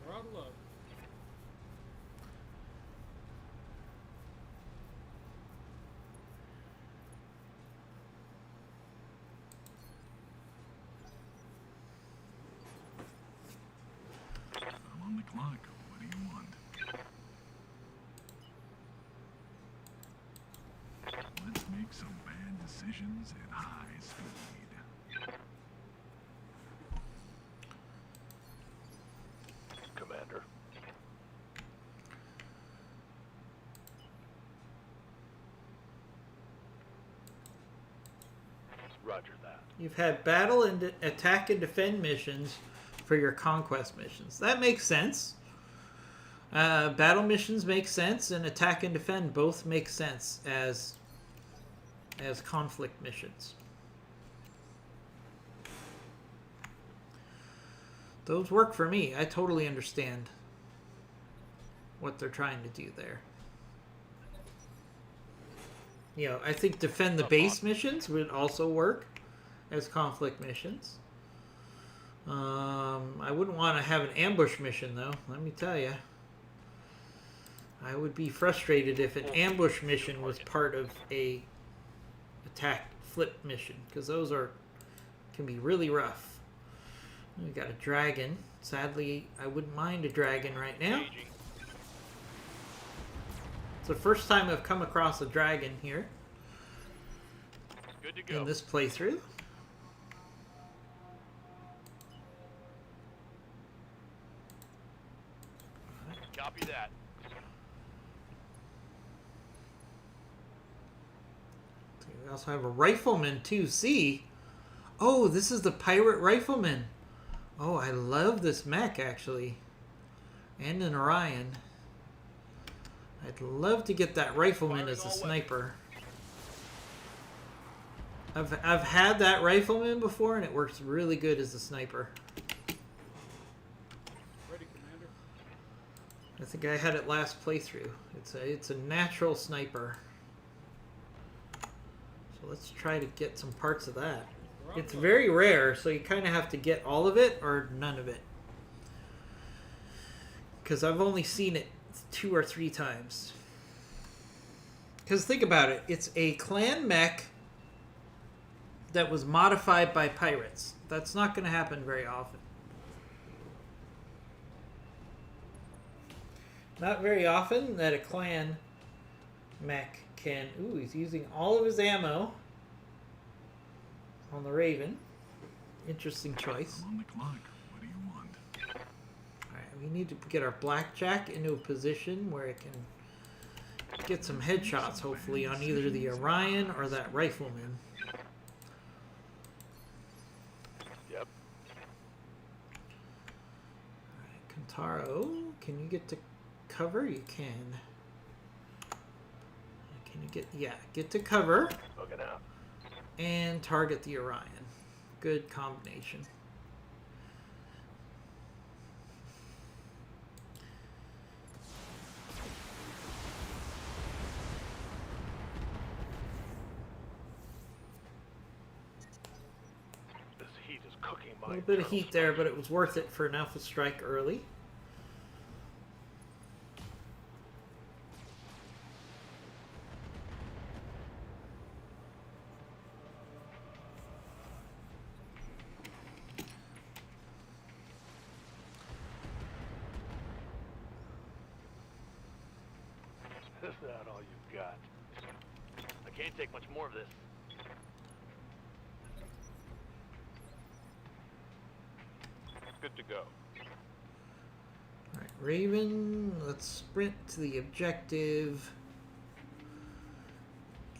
Throttle up. clock. What do you want? Let's make some bad decisions at high speed. Commander. Roger that. You've had battle and attack and defend missions for your conquest missions. That makes sense. Battle missions make sense, and attack and defend both make sense as conflict missions. Those work for me. I totally understand what they're trying to do there. You know, I think defend the base missions would also work as conflict missions. I wouldn't want to have an ambush mission, though. Let me tell you. I would be frustrated if an ambush mission was part of a attack flip mission, because those can be really rough. We got a dragon. Sadly, I wouldn't mind a dragon right now. Engaging. It's the first time I've come across a dragon here Good to go. in this playthrough. Copy that. We also have a rifleman too. See? Oh, this is the pirate rifleman. Oh, I love this mech actually. And an Orion. I'd love to get that rifleman as a sniper. I've had that rifleman before, and it works really good as a sniper. Ready, Commander. I think I had it last playthrough. It's a natural sniper. So let's try to get some parts of that. It's very rare, so you kind of have to get all of it or none of it. Because I've only seen it 2 or 3 times. Because think about it. It's a clan mech that was modified by pirates. That's not going to happen very often. Not very often that a clan mech can... Ooh, he's using all of his ammo on the Raven. Interesting choice. I'm on the clock. What do you want? Alright, we need to get our blackjack into a position where it can get some headshots, hopefully, on either the Orion or that rifleman. Yep. Alright, Kentaro, can you get to cover? You can. Can you get... Yeah, get to cover Looking out. and target the Orion. Good combination. This heat is cooking my A little bit of internal heat there, but it was worth it for an alpha strike early. Is that all you've got? I can't take much more of this. Good to go. Alright, Raven, let's sprint to the objective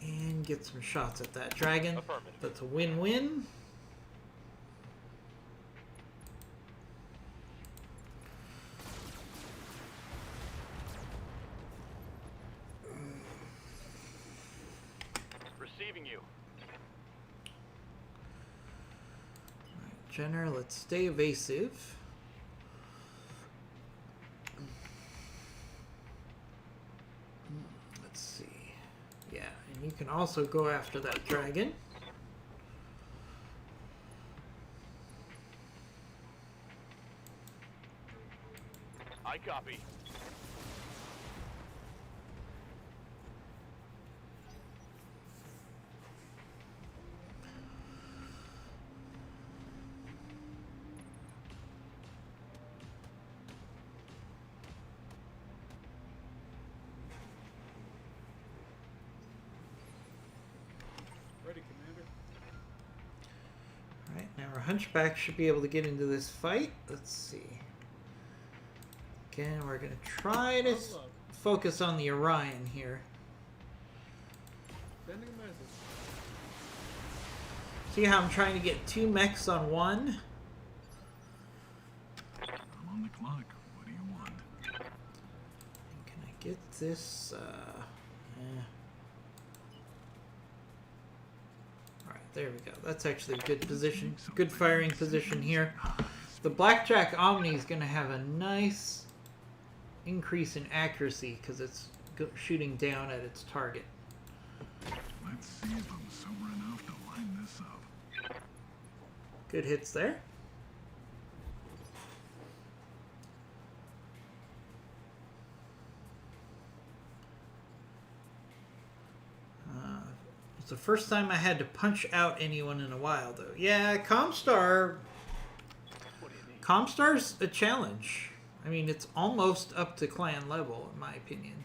and get some shots at that dragon. Affirmative. That's a win-win. Receiving you. Jenner, let's stay evasive. Let's see. Yeah, and you can also go after that dragon. I copy. Hunchback should be able to get into this fight. Let's see. Again, we're going to try to focus on the Orion here. Sending a message. See how I'm trying to get 2 mechs on one? I'm on the clock. What do you want? Can I get this? Alright, there we go. That's actually a good position. Good firing position here. The Blackjack Omni is going to have a nice increase in accuracy because it's shooting down at its target. Let's see if I'm sober enough to line this up. Good hits there. It's the first time I had to punch out anyone in a while, though. Yeah, Comstar's a challenge. I mean, it's almost up to clan level, in my opinion.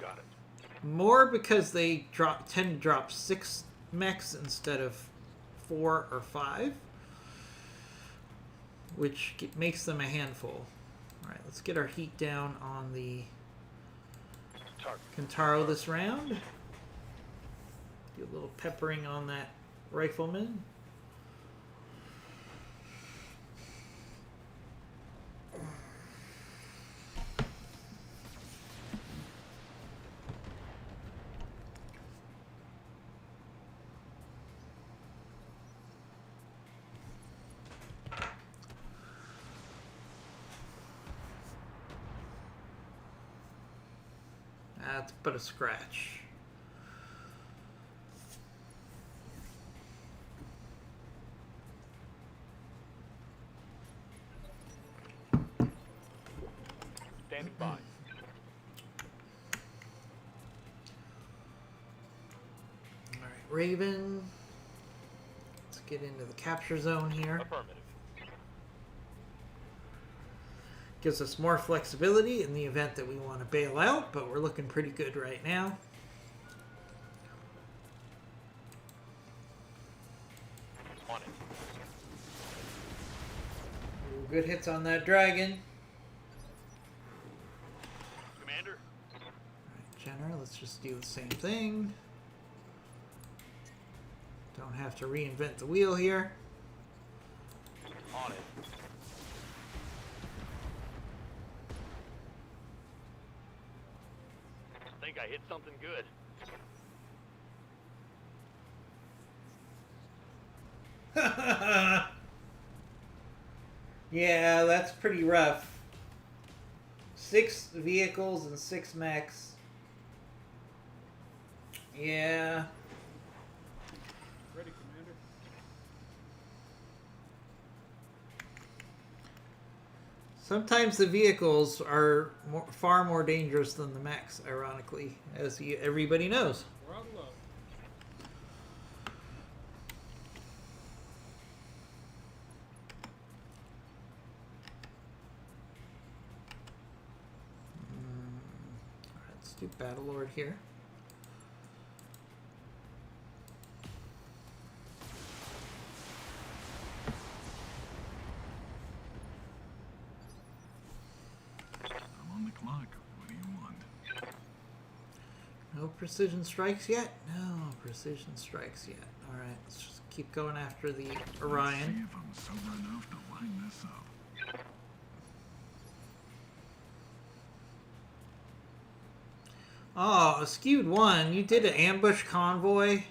Got it. More because they tend to drop 6 mechs instead of 4 or 5, which makes them a handful. Alright, let's get our heat down on the Kentaro this round. Do a little peppering on that rifleman. That's but a scratch. Standing by. Alright, Raven. Let's get into the capture zone here. Affirmative. Gives us more flexibility in the event that we want to bail out, but we're looking pretty good right now. On it. Ooh, good hits on that dragon. Commander. Alright, Jenner, let's just do the same thing. Don't have to reinvent the wheel here. On it. I think I hit something good. Yeah, that's pretty rough. 6 vehicles and 6 mechs. Yeah. Ready, Commander. Sometimes the vehicles are far more dangerous than the mechs, ironically, as everybody knows. Throttle up. Alright, let's do Battlelord here. I'm on the clock. What do you want? No precision strikes yet? No precision strikes yet. Alright, let's just keep going after the Let's see Orion. if I'm sober enough to line this up. Oh, a skewed 1. You did an ambush convoy.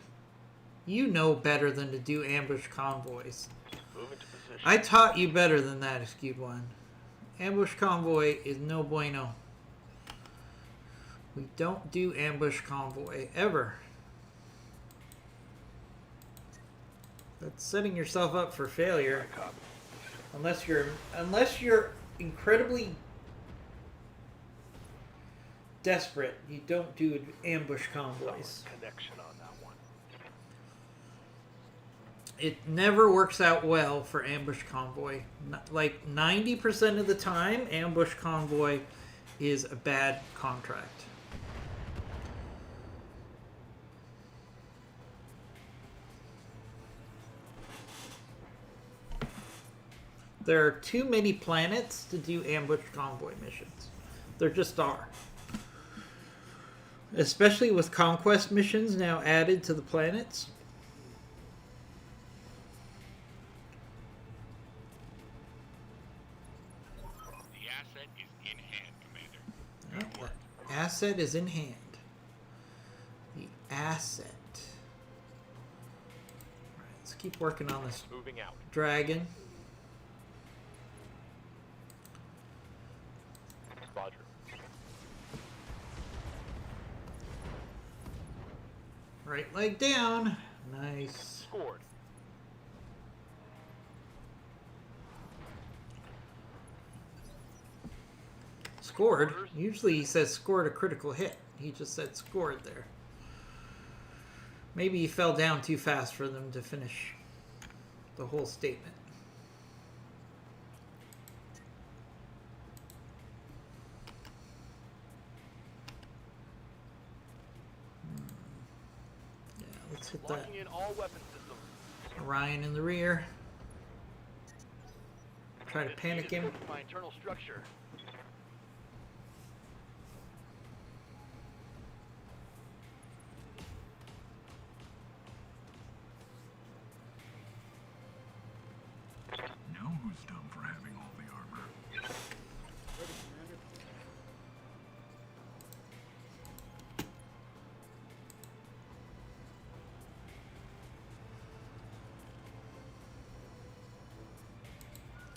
You know better than to do ambush convoys. Moving to position. I taught you better than that, skewed 1. Ambush convoy is no bueno. We don't do ambush convoy ever. That's setting yourself up for failure. Copy. Unless you're incredibly desperate, you don't do ambush convoys. Solid connection on that one. It never works out well for ambush convoy. Like 90% of the time, ambush convoy is a bad contract. There are too many planets to do ambush convoy missions. There just are. Especially with conquest missions now added to the planets. The asset is in hand, Commander. Oh, the asset is in hand. The asset. Alright, let's keep working on this Moving out. dragon. Roger. Right leg down. Nice. Scored. Scored? Usually he says scored a critical hit. He just said scored there. Maybe he fell down too fast for them to finish the whole statement. Yeah, let's hit that Locking in all weapon systems. Orion in the rear. Try to This panic unit him. fits my internal structure. Now who's dumb for having all the armor? Ready, Commander.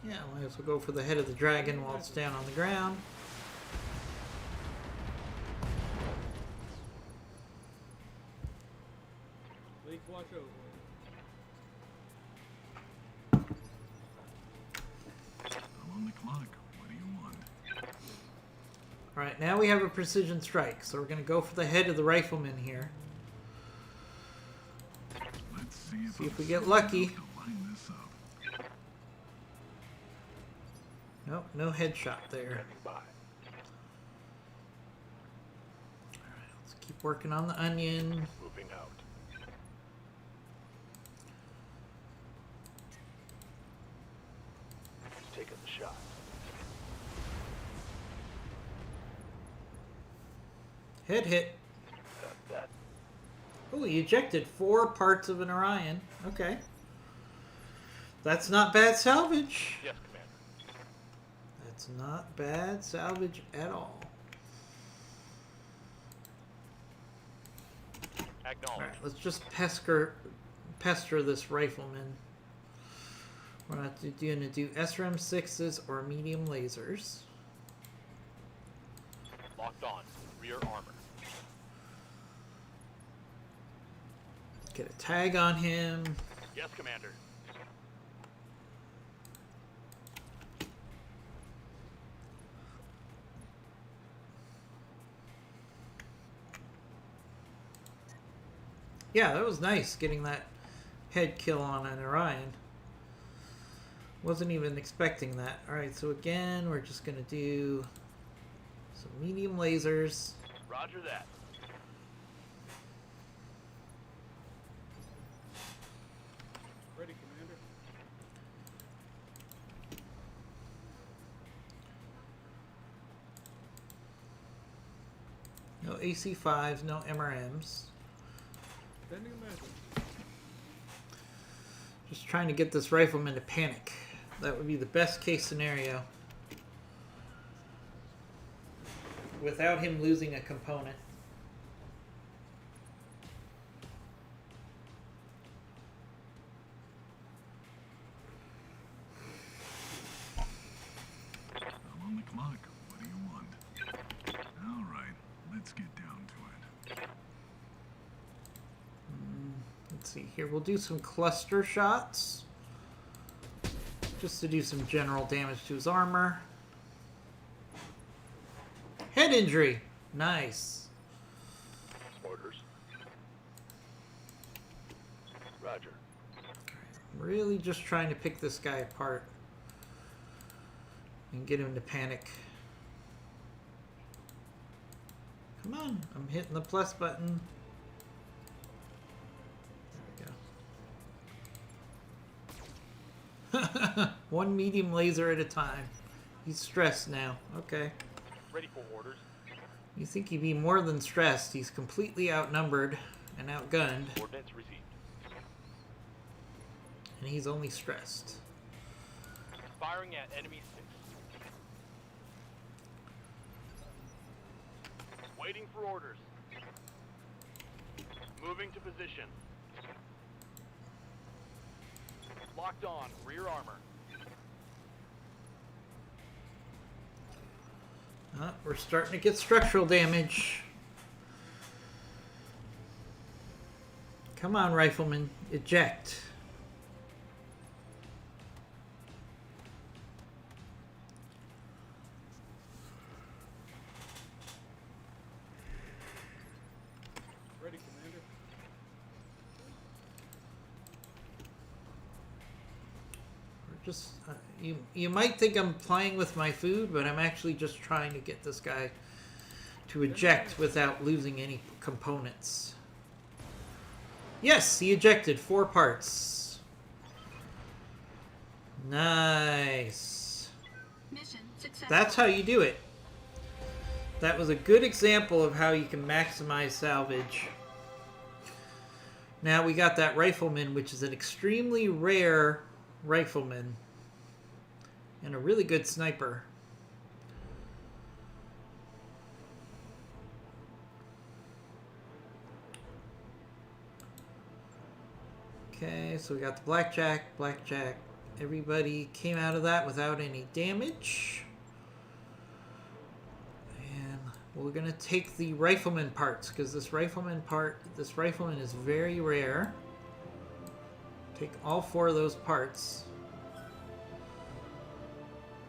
Yeah, might as well go for the head of the dragon while it's down on the ground. Lake, watch over. I'm on the clock. What do you want? Alright, now we have a precision strike, so we're going to go for the head of the rifleman here. Let's see if, See if I'm we get smart lucky. enough to line this up. Nope, no headshot there. Standing by. Alright, let's keep working on the onion. Moving out. Taking the shot. Head hit. That. Oh, he ejected 4 parts of an Orion. Okay. That's not bad salvage. Yes, Commander. That's not bad salvage at all. Acknowledge. Alright, let's just pester this rifleman. We're not going to do SRM 6s or medium lasers. Locked on. Rear armor. Get a tag on him. Yes, Commander. Yeah, that was nice getting that head kill on an Orion. Wasn't even expecting that. Alright, so again, we're just going to do some medium lasers. Roger that. Ready, Commander. No AC5s, no MRMs. Sending a message. Just trying to get this rifleman to panic. That would be the best case scenario. Without him losing a component. I'm on the clock. What do you want? All right, let's get down to it. Let's see here. We'll do some cluster shots. Just to do some general damage to his armor. Head injury. Nice. Orders. Roger. Really just trying to pick this guy apart. And get him to panic. Come on. I'm hitting the plus button. There we go. One medium laser at a time. He's stressed now. Okay. Ready for orders. You think he'd be more than stressed. He's completely outnumbered and outgunned. Coordinates received. And he's only stressed. Firing at enemy 6. Waiting for orders. Moving to position. Locked on. Rear armor. We're starting to get structural damage. Come on, rifleman. Eject. Ready, Commander. Just you might think I'm playing with my food, but I'm actually just trying to get this guy to eject without losing any components. Yes, he ejected 4 parts. Nice. Mission successful. That's how you do it. That was a good example of how you can maximize salvage. Now we got that rifleman, which is an extremely rare rifleman and a really good sniper. Okay, so we got the blackjack. Everybody came out of that without any damage. And we're gonna take the rifleman parts because this rifleman is very rare. Take all 4 of those parts.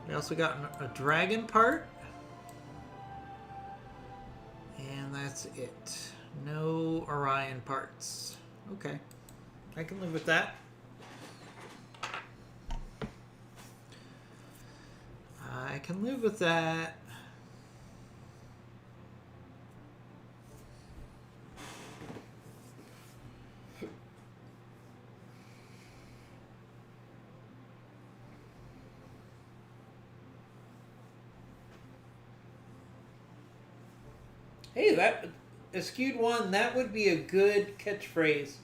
We also got a dragon part. And that's it. No Orion parts. Okay. I can live with that. I can live with that. Hey, that Skewed One, that would be a good catchphrase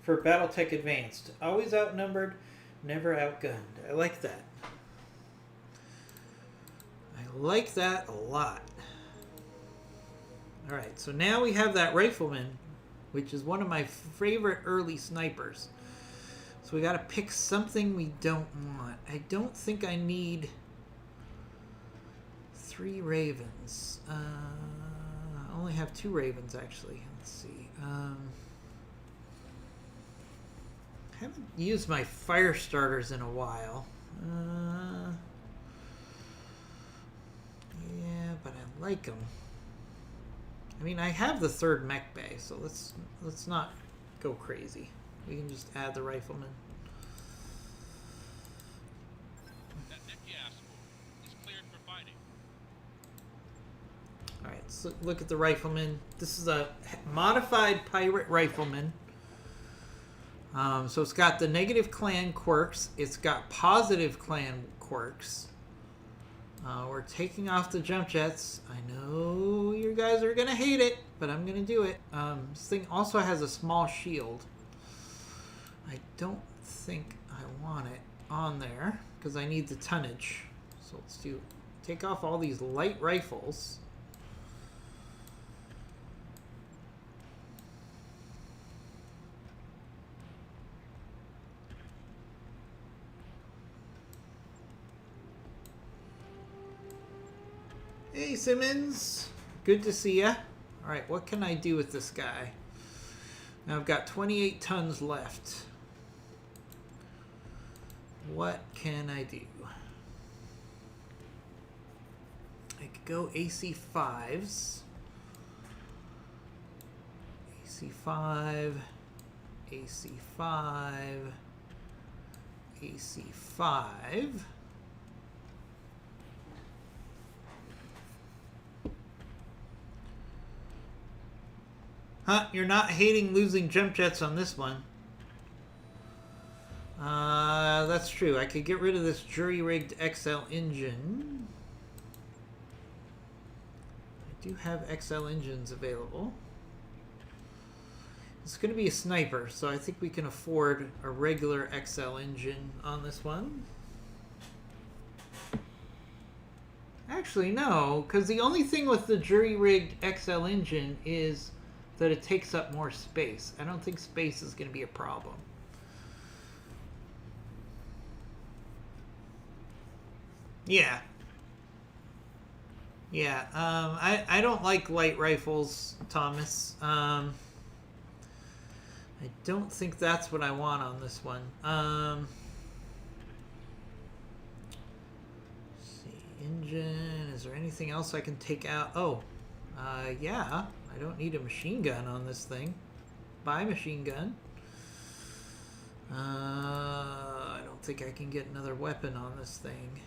for Battletech Advanced. Always outnumbered, never outgunned. I like that. I like that a lot. Alright, so now we have that rifleman, which is one of my favorite early snipers. So we gotta pick something we don't want. I don't think I need 3 ravens. I only have 2 ravens actually. Let's see. I haven't used my fire starters in a while. Yeah, but I like them. I mean, I have the 3rd mech bay, so let's not go crazy. We can just add the rifleman. That mech you asked for is cleared for fighting. Alright, so look at the rifleman. This is a modified pirate rifleman. So it's got the negative clan quirks. It's got positive clan quirks. We're taking off the jump jets. I know you guys are going to hate it, but I'm going to do it. This thing also has a small shield. I don't think I want it on there because I need the tonnage. So let's take off all these light rifles. Hey Simmons, good to see ya. Alright, what can I do with this guy? Now I've got 28 tons left. What can I do? I could go AC5s. AC5, AC5, AC5. Huh, you're not hating losing jump jets on this one. That's that's true. I could get rid of this jury-rigged XL engine. I do have XL engines available. It's going to be a sniper, so I think we can afford a regular XL engine on this one. Actually, no, because the only thing with the jury-rigged XL engine is that it takes up more space. I don't think space is going to be a problem. Yeah. Yeah, I don't like light rifles, Thomas. I don't think that's what I want on this one. Let's see, engine. Is there anything else I can take out? Oh, yeah. I don't need a machine gun on this thing. Buy machine gun. I don't think I can get another weapon on this thing.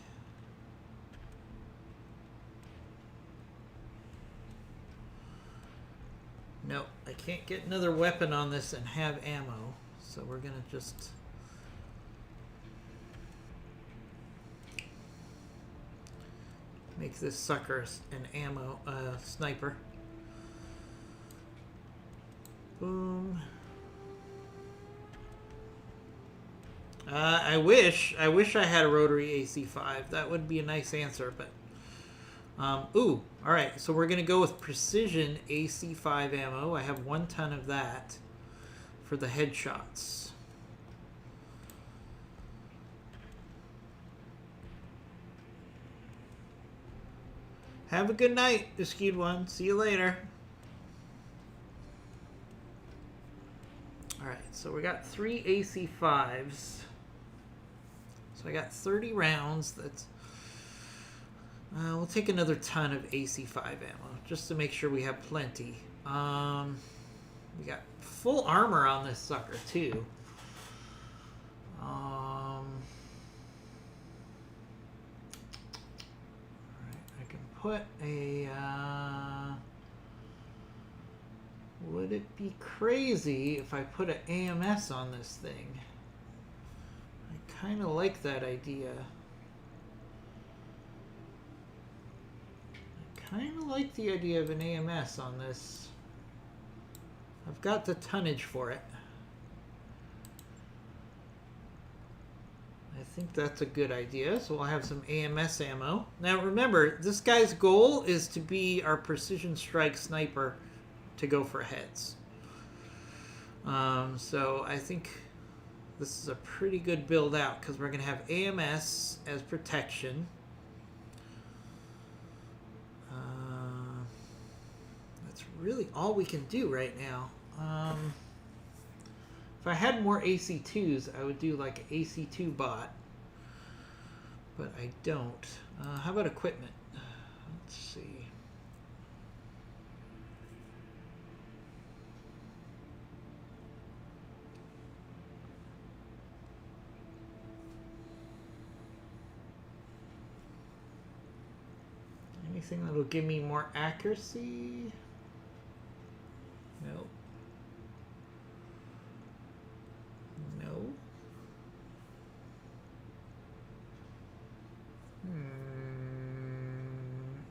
Nope, I can't get another weapon on this and have ammo. So we're gonna just... make this sucker an ammo sniper. Boom. I wish I had a rotary AC5. That would be a nice answer, but ooh, all right. So we're gonna go with precision AC5 ammo. I have 1 ton of that for the headshots. Have a good night, the skewed one. See you later. All right, so we got 3 AC5s. So I got 30 rounds. That's we'll take another ton of AC5 ammo just to make sure we have plenty. We got full armor on this sucker too. All right, I can put a. Would it be crazy if I put an AMS on this thing? I kind of like that idea. I kind of like the idea of an AMS on this. I've got the tonnage for it. I think that's a good idea. So we'll have some AMS ammo. Now remember, this guy's goal is to be our precision strike sniper to go for heads. So I think this is a pretty good build out because we're going to have AMS as protection. That's really all we can do right now. If I had more AC2s, I would do like an AC2 bot. But I don't. How about equipment? Let's see. Anything that'll give me more accuracy? Nope. No.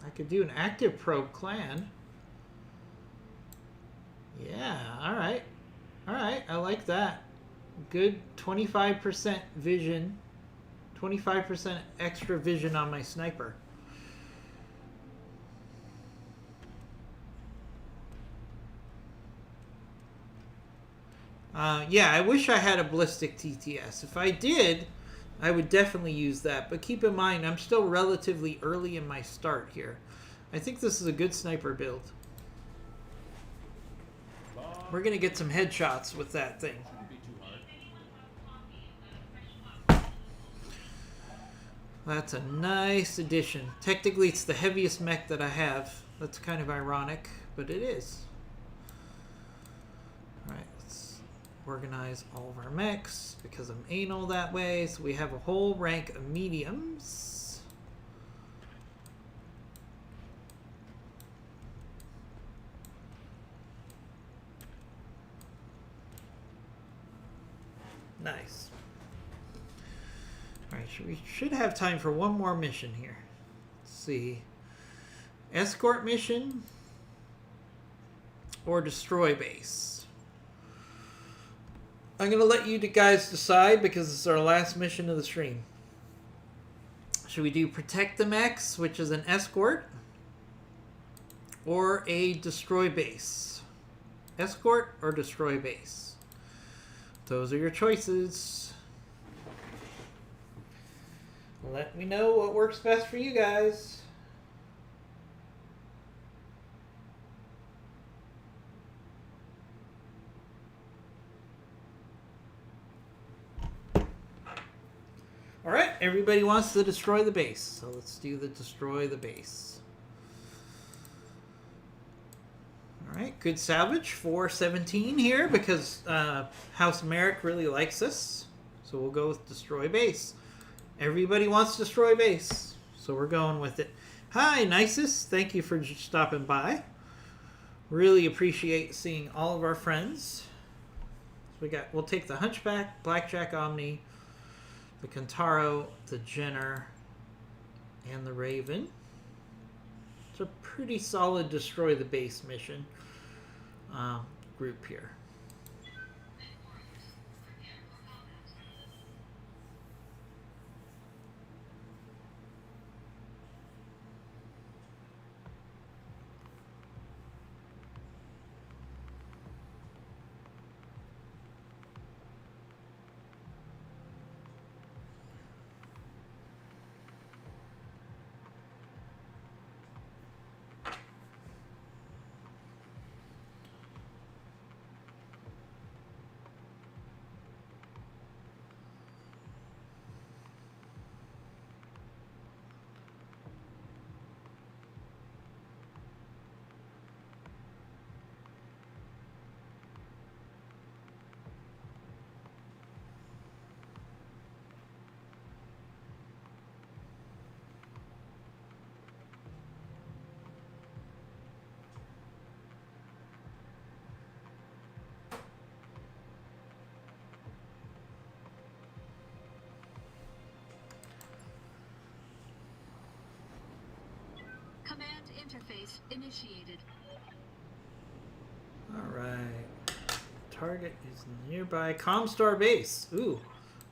I could do an active probe clan. Yeah, alright. Alright, I like that. Good 25% vision. 25% extra vision on my sniper. Yeah, I wish I had a ballistic TTS. If I did, I would definitely use that. But keep in mind, I'm still relatively early in my start here. I think this is a good sniper build. We're going to get some headshots with that thing. That's a nice addition. Technically, it's the heaviest mech that I have. That's kind of ironic, but it is. Alright, let's organize all of our mechs because I'm anal that way. So we have a whole rank of mediums. Nice. Alright, we should have time for one more mission here. Let's see. Escort mission or destroy base. I'm going to let you guys decide because it's our last mission of the stream. Should we do protect the mechs, which is an escort, or a destroy base? Escort or destroy base? Those are your choices. Let me know what works best for you guys. Alright, everybody wants to destroy the base. So let's do the destroy the base. Alright, good salvage. 417 here because House Merrick really likes us. So we'll go with destroy base. Everybody wants destroy base. So we're going with it. Hi, Nisus. Thank you for stopping by. Really appreciate seeing all of our friends. So we'll take the Hunchback, Blackjack Omni, the Kentaro, the Jenner, and the Raven. It's a pretty solid destroy the base mission group here. Command interface initiated. Alright. Target is nearby. Comstar base. Ooh.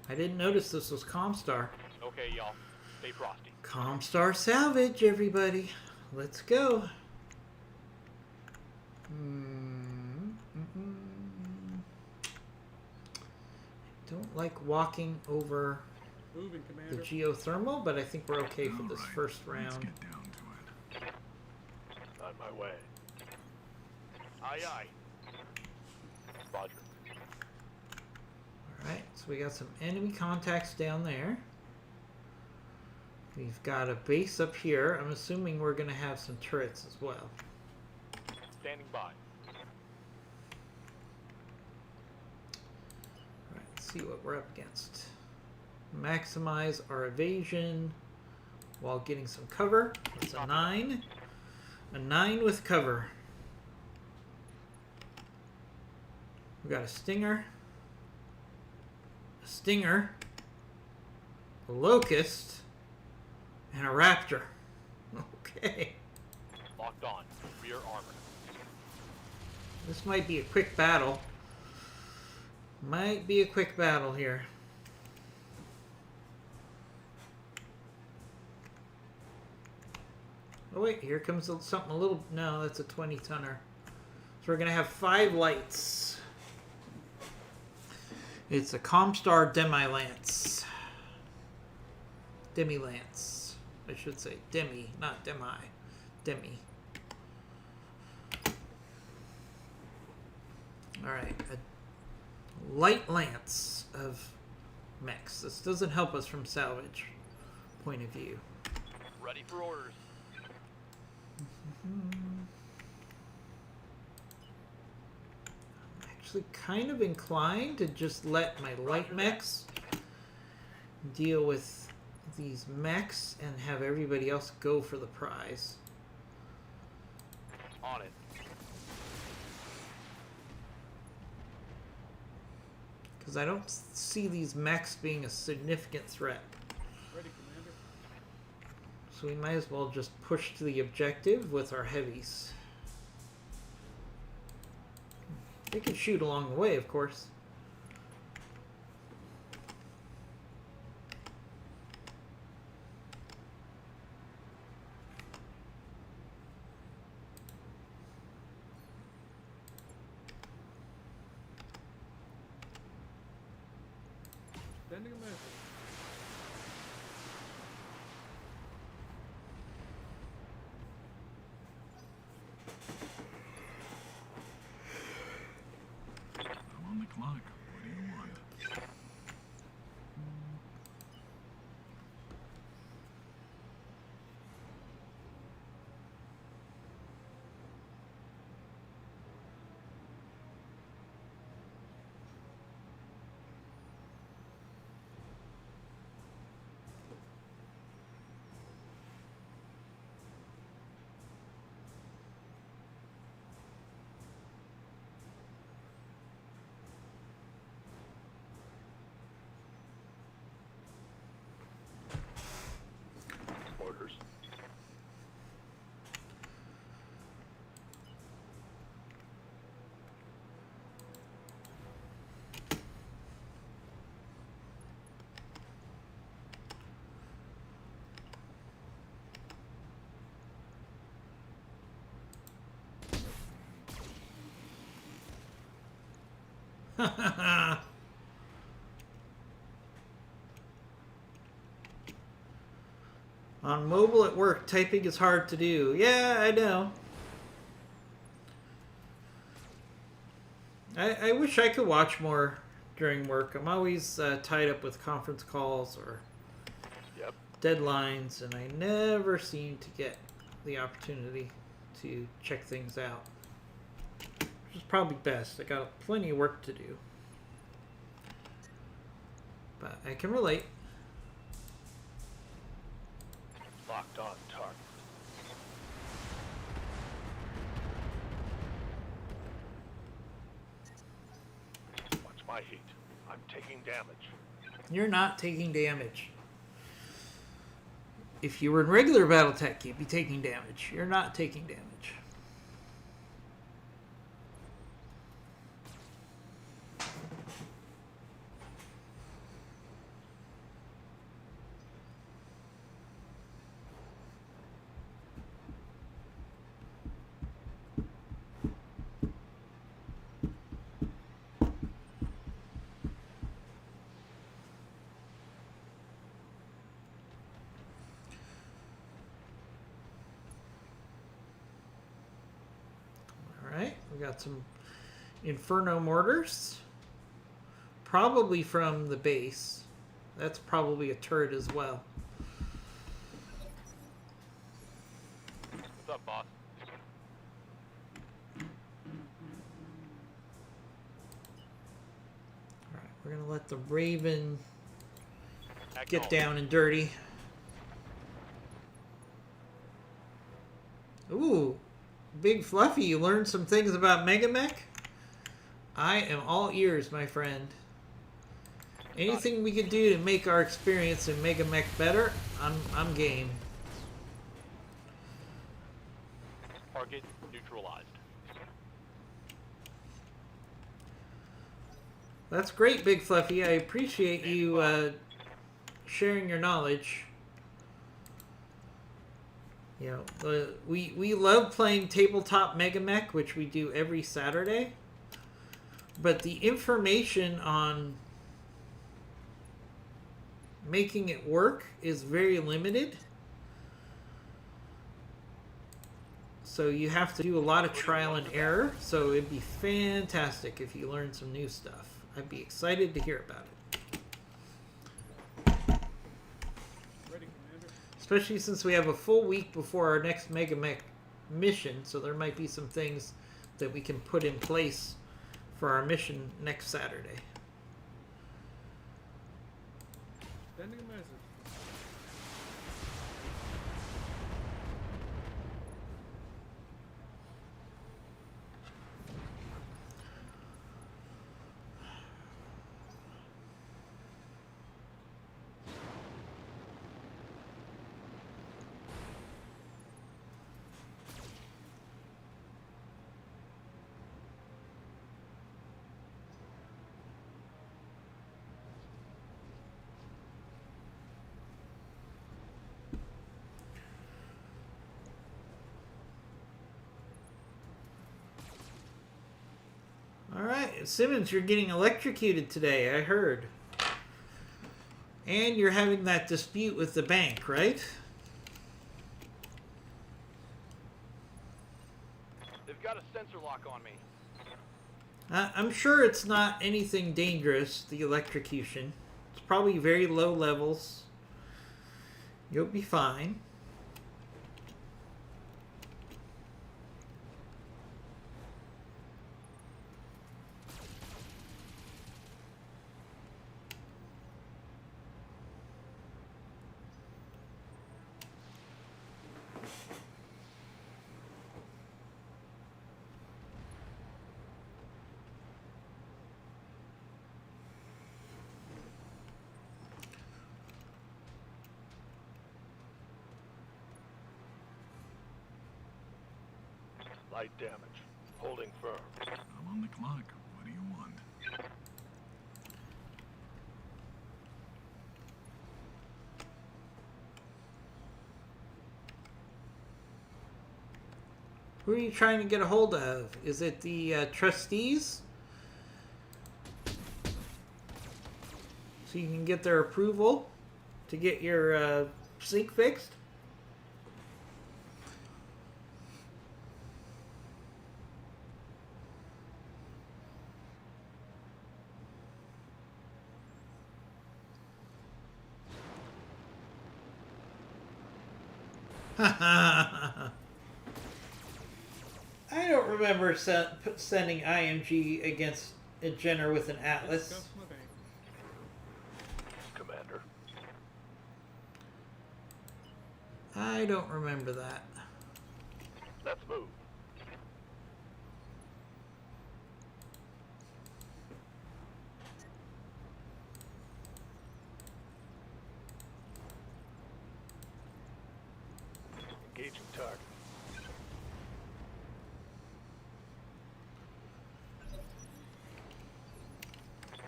I didn't notice this was Comstar. Okay, y'all. Stay frosty. Comstar salvage, everybody. Let's go. Don't like walking over Moving, the Commander. geothermal, but I think we're okay for this All right, first Let's round. get down to it. On my way. Aye, aye. Roger. Alright, so we got some enemy contacts down there. We've got a base up here. I'm assuming we're going to have some turrets as well. Standing by. Alright, let's see what we're up against. Maximize our evasion while getting some cover. That's a 9. A 9 with cover. We got a Stinger. A Stinger. A Locust. And a Raptor. Okay. Locked on. Rear armor. This might be a quick battle. Might be a quick battle here. Oh wait, here comes something a little... No, that's a 20-tonner. So we're going to have 5 lights. It's a Comstar Demi-Lance. Demi-Lance. I should say Demi, not Demi. Demi. Alright, a light lance of mechs. This doesn't help us from salvage point of view. Ready for orders. I'm actually kind of inclined to just let my light mechs deal with these mechs and have everybody else go for the prize. On it. Because I don't see these mechs being a significant threat. Ready, Commander. So we might as well just push to the objective with our heavies. They can shoot along the way, of course. Sending a message. I'm on the clock. What do you want? Orders. On mobile at work, typing is hard to do. Yeah, I know. I wish I could watch more during work. I'm always tied up with conference calls or Yep. deadlines, and I never seem to get the opportunity to check things out. Which is probably best. I got plenty of work to do. But I can relate. Locked on target. Watch my heat. I'm taking damage. You're not taking damage. If you were in regular Battletech, you'd be taking damage. You're not taking damage. Alright, we got some Inferno mortars. Probably from the base. That's probably a turret as well. What's up, boss? Alright, we're gonna let the Raven get Acknowledged. down and dirty. Ooh, Big Fluffy, you learned some things about Megamech? I am all ears, my friend. Anything we could do to make our experience in Megamech better, I'm game. Target neutralized. That's great, Big Fluffy. I appreciate you sharing your knowledge. You know, we love playing tabletop Megamech, which we do every Saturday. But the information on making it work is very limited. So you have to do a lot of trial and error. So it'd be fantastic if you learned some new stuff. I'd be excited to hear about it. Ready, Commander. Especially since we have a full week before our next Megamech mission. So there might be some things that we can put in place for our mission next Saturday. Sending a message. Simmons, you're getting electrocuted today, I heard. And you're having that dispute with the bank, right? They've got a sensor lock on me. I'm sure it's not anything dangerous, the electrocution. It's probably very low levels. You'll be fine. Light damage. Holding firm. I'm on the clock. What do you want? Who are you trying to get a hold of? Is it the trustees? So you can get their approval to get your sink fixed? I don't remember sending IMG against a Jenner with an Atlas. Discuss my bank. Commander. I don't remember that. Let's move. Engaging target.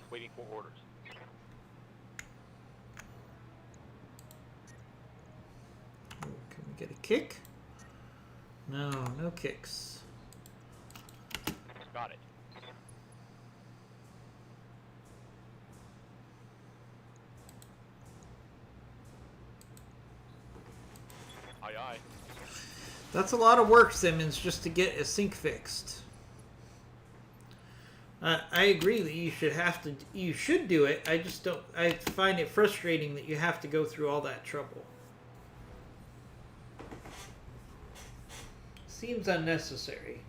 Waiting for orders. Can we get a kick? No, no kicks. Got it. Aye, aye. That's a lot of work, Simmons, just to get a sink fixed. I agree that you should do it. I just don't. I find it frustrating that you have to go through all that trouble. Seems unnecessary.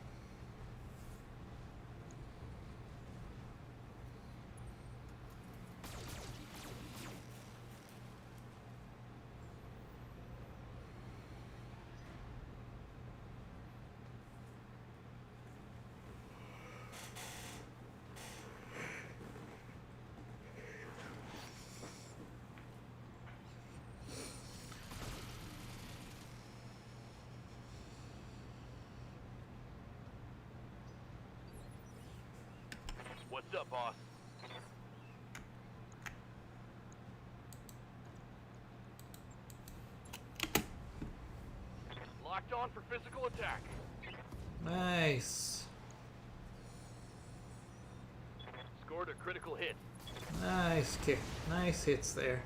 What's up, boss? Locked on for physical attack. Nice. Scored a critical hit. Nice kick. Nice hits there.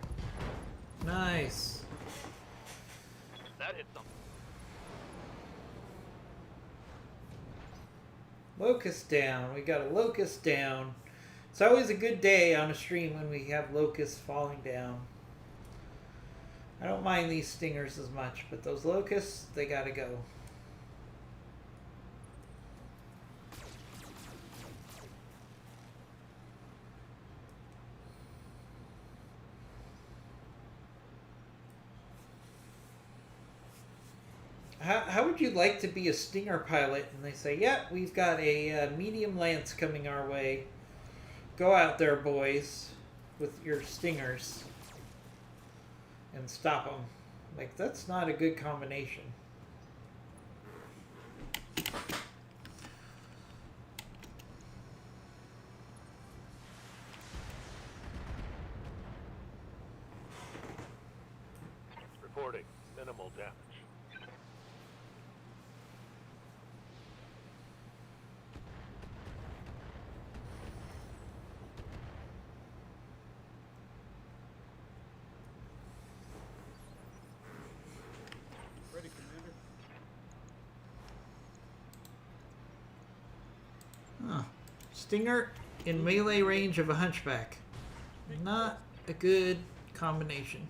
Nice. That hit something. Locust down. We got a locust down. It's always a good day on a stream when we have locusts falling down. I don't mind these stingers as much, but those locusts, they gotta go. How would you like to be a Stinger pilot? And they say, yeah, we've got a medium lance coming our way. Go out there, boys, with your Stingers and stop them. Like, that's not a good combination. Reporting. Minimal damage. Stinger in melee range of a hunchback. Not a good combination.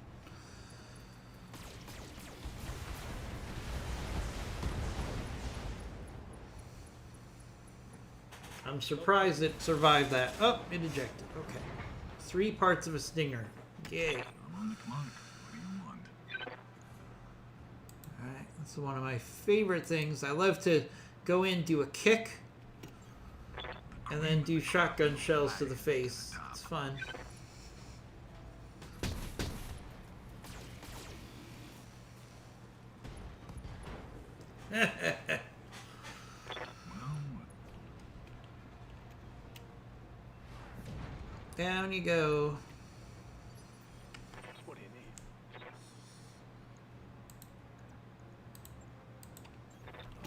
I'm surprised it survived that. Oh, it ejected. Okay. 3 parts of a stinger. Yay. I'm on the clock. What do you want? Alright, that's one of my favorite things. I love to go in, do a kick, and then do shotgun shells to the face. It's fun. Down you go. What do you need?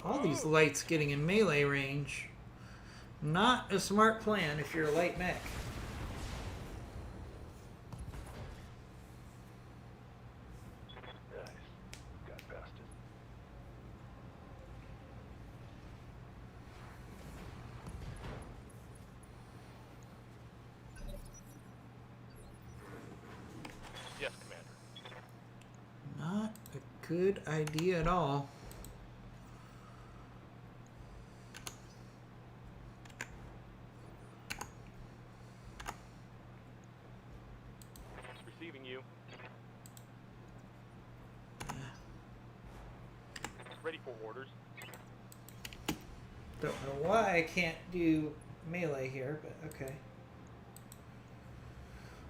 All these lights getting in melee range. Not a smart plan if you're a light mech. Nice. Got past it. Yes, Commander. Not a good idea at all. Receiving you. Ready for orders. Don't know why I can't do melee here, but okay.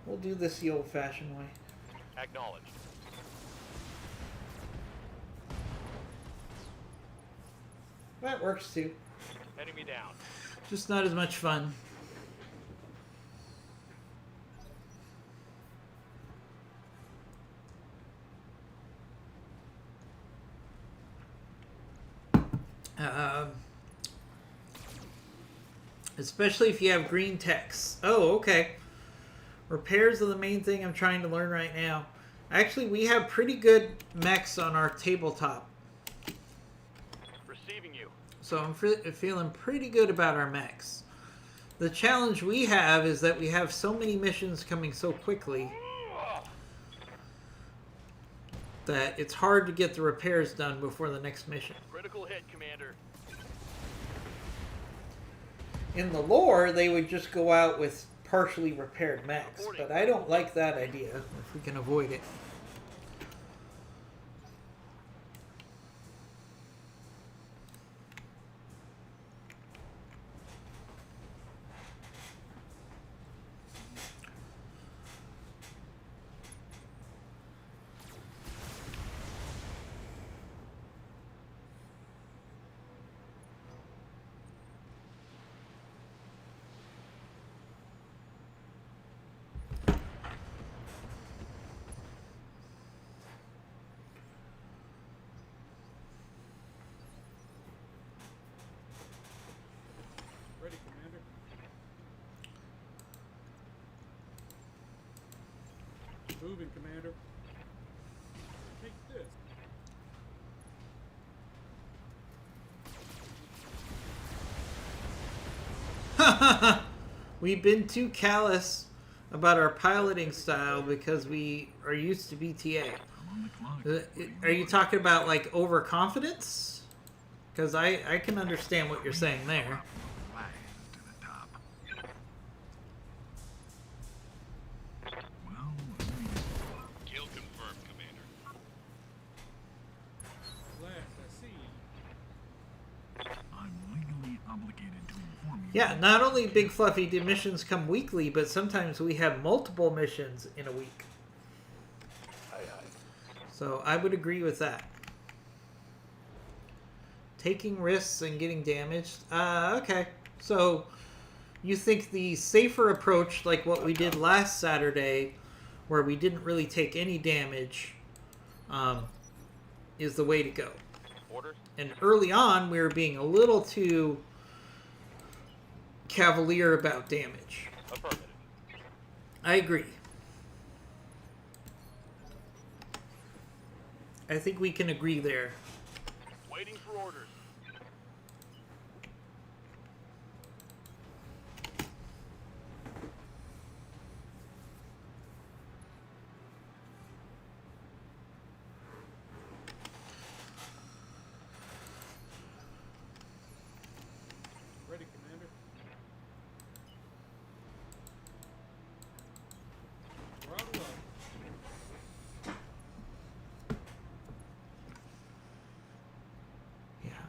We'll do this the old-fashioned way. Acknowledged. That works too. Enemy down. Just not as much fun. Especially if you have green text. Oh, okay. Repairs are the main thing I'm trying to learn right now. Actually, we have pretty good mechs on our tabletop. Receiving you. So I'm feeling pretty good about our mechs. The challenge we have is that we have so many missions coming so quickly that it's hard to get the repairs done before the next mission. Critical hit, Commander. In the lore, they would just go out with partially repaired mechs, but I don't like that idea if we can avoid it. Ready, Commander. Moving, Commander. Take this. We've been too callous about our piloting style because we are used to BTA. I'm on the clock. What do Are you want? talking about like overconfidence? Because I can understand what you're saying there. Rise to the top. Well, Kill confirmed, Commander. Last I see you. I'm legally obligated to inform you. Yeah, not only big fluffy do missions come weekly, but sometimes we have multiple missions in a week. Aye, aye. So I would agree with that. Taking risks and getting damaged. Okay. So you think the safer approach, like what we did last Saturday, where we didn't really take any damage, is the way to go. Orders. And early on, we were being a little too cavalier about damage. Affirmative. I agree. I think we can agree there. Waiting for orders.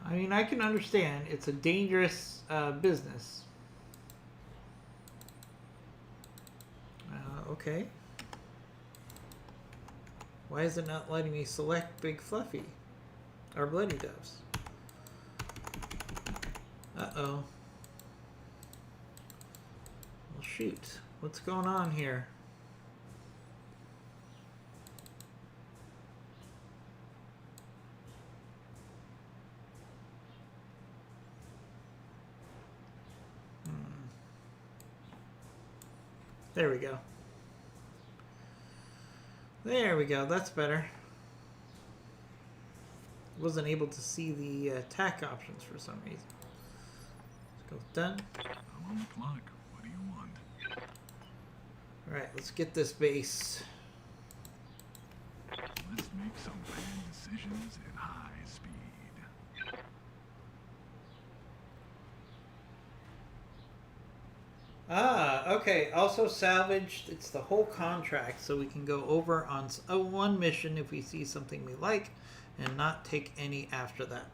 I mean, I can understand. It's a dangerous business. Okay. Why is it not letting me select Big Fluffy? Or Bloody Doves? Uh-oh. Well, shoot. What's going on here? There we go. There we go. That's better. Wasn't able to see the attack options for some reason. Let's go done. I'm on the clock. What do you want? Alright, let's get this base. Let's make some bad decisions at high speed. Ah, okay. Also salvaged. It's the whole contract, so we can go over on one mission if we see something we like, and not take any after that.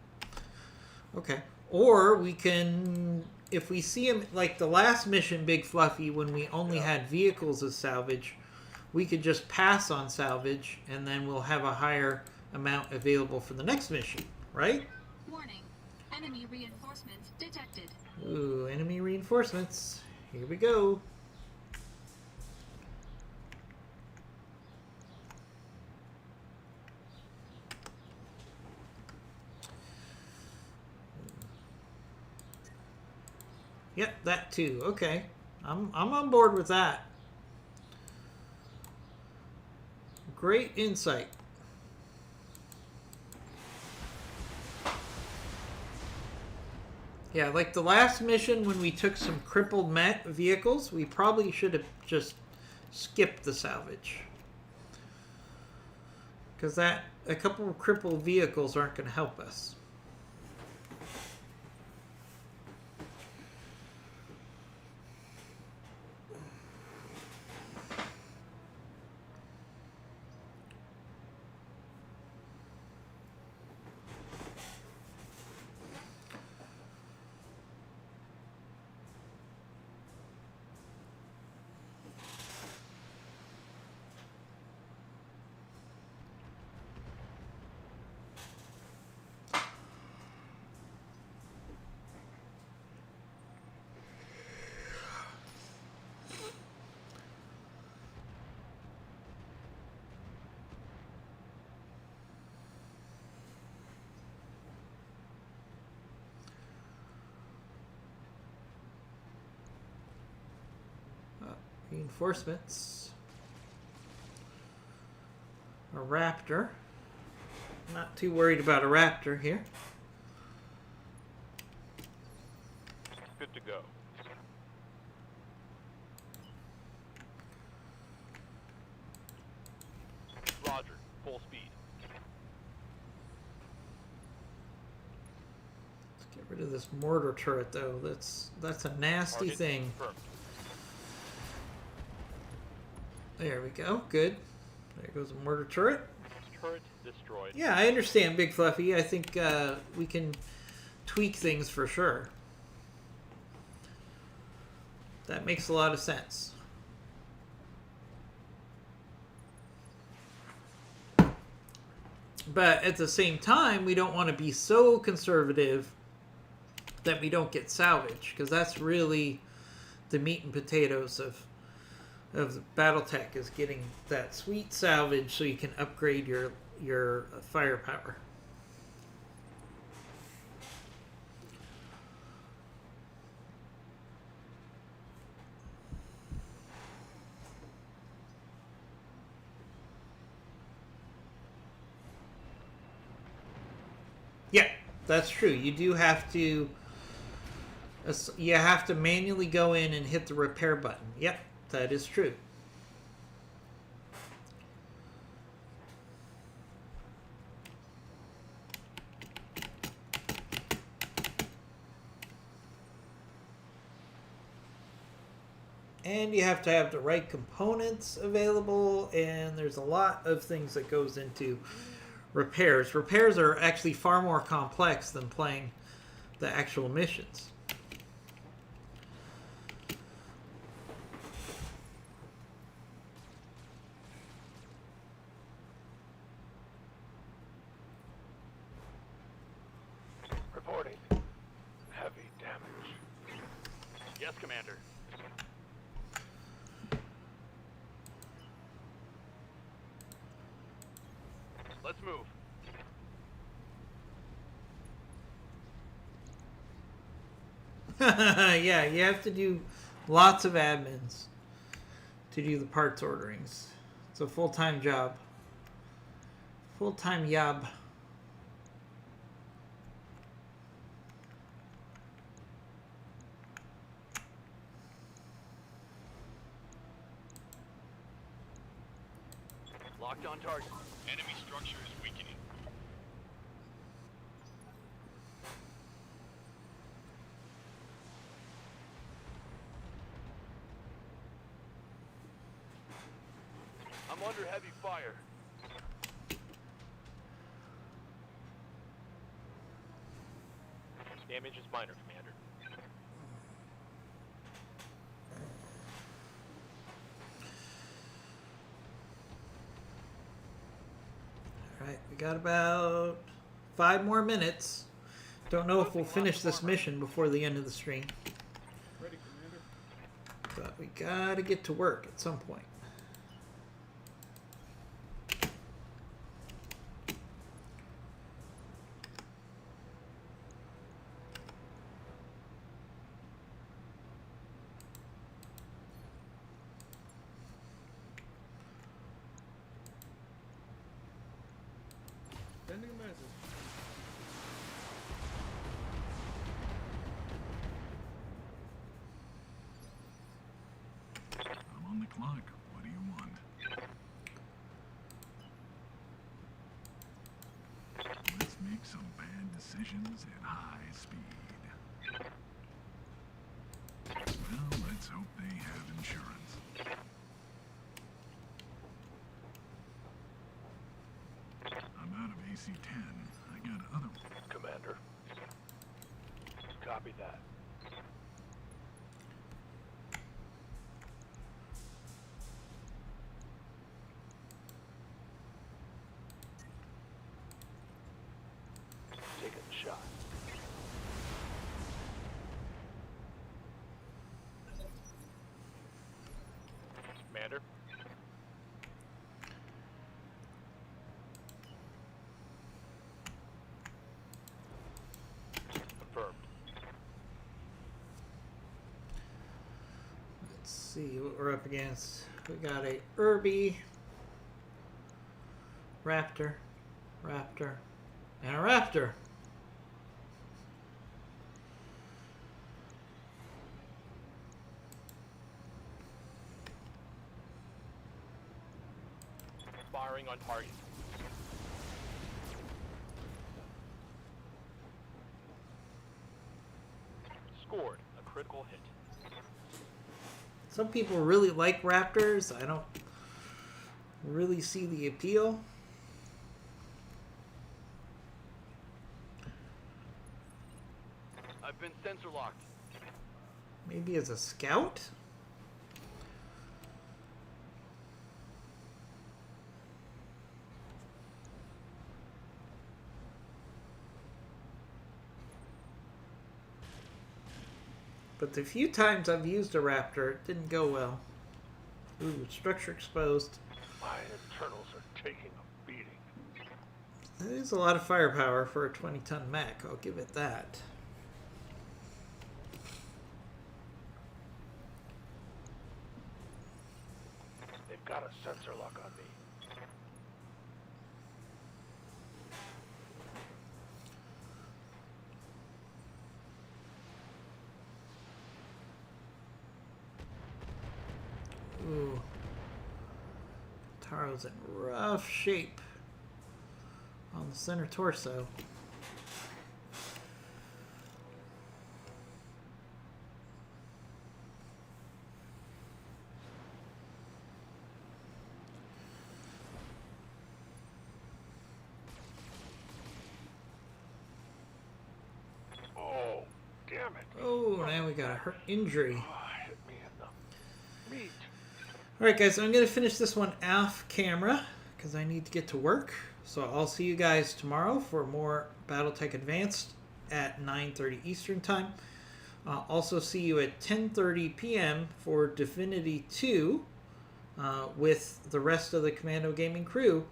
Okay. Or we can, if we see him, like the last mission, Big Fluffy, when we only had vehicles as salvage, we could just pass on salvage, and then we'll have a higher amount available for the next mission, right? Warning. Enemy reinforcements detected. Ooh, enemy reinforcements. Here we go. Yep, that too. Okay. I'm on board with that. Great insight. Yeah, like the last mission when we took some crippled vehicles, we probably should have just skipped the salvage. Because a couple of crippled vehicles aren't going to help us. Reinforcements. A raptor. Not too worried about a raptor here. Good to go. Roger. Full speed. Let's get rid of this mortar turret though. That's a nasty Target thing. confirmed. There we go. Good. There goes a mortar turret. Turret destroyed. Yeah, I understand, Big Fluffy. I think we can tweak things for sure. That makes a lot of sense. But at the same time, we don't want to be so conservative that we don't get salvage, because that's really the meat and potatoes of BattleTech, is getting that sweet salvage so you can upgrade your firepower. Yeah, that's true. You do have to. You have to manually go in and hit the repair button. Yep, that is true. And you have to have the right components available, and there's a lot of things that goes into repairs. Repairs are actually far more complex than playing the actual missions. Reporting. Heavy damage. Yes, Commander. Let's move. Yeah, you have to do lots of admins to do the parts orderings. It's a full-time job. Full-time job. Locked on target. Enemy structure is weakening. I'm under heavy fire. Damage is minor, Commander. Alright, we got about 5 more minutes. Don't know if we'll finish this mission before the end of the stream. Ready, Commander. But we gotta get to work at some point. Sending a message. I'm on the clock. What do you want? Let's make some bad decisions at high speed. Well, let's hope they have insurance. I'm out of AC-10. I got other... Commander. Copy that. Taking the shot. Commander. Confirmed. Let's see what we're up against. We got a Irby, Raptor, Raptor, and a Raptor. Firing on target. Scored a critical hit. Some people really like Raptors. I don't really see the appeal. I've been sensor locked. Maybe as a scout? But the few times I've used a Raptor, it didn't go well. Ooh, structure exposed. My internals are taking a beating. That is a lot of firepower for a 20-ton mech, I'll give it that. They've got a sensor lock on me. Ooh. Taro's in rough shape on the center torso. it. Oh, now we got a injury. Hit me in the meat. Alright guys, I'm going to finish this one off camera because I need to get to work. So I'll see you guys tomorrow for more Battletech Advanced at 9:30 Eastern Time. Also see you at 10:30 p.m. for Divinity 2 with the rest of the Commando Gaming crew.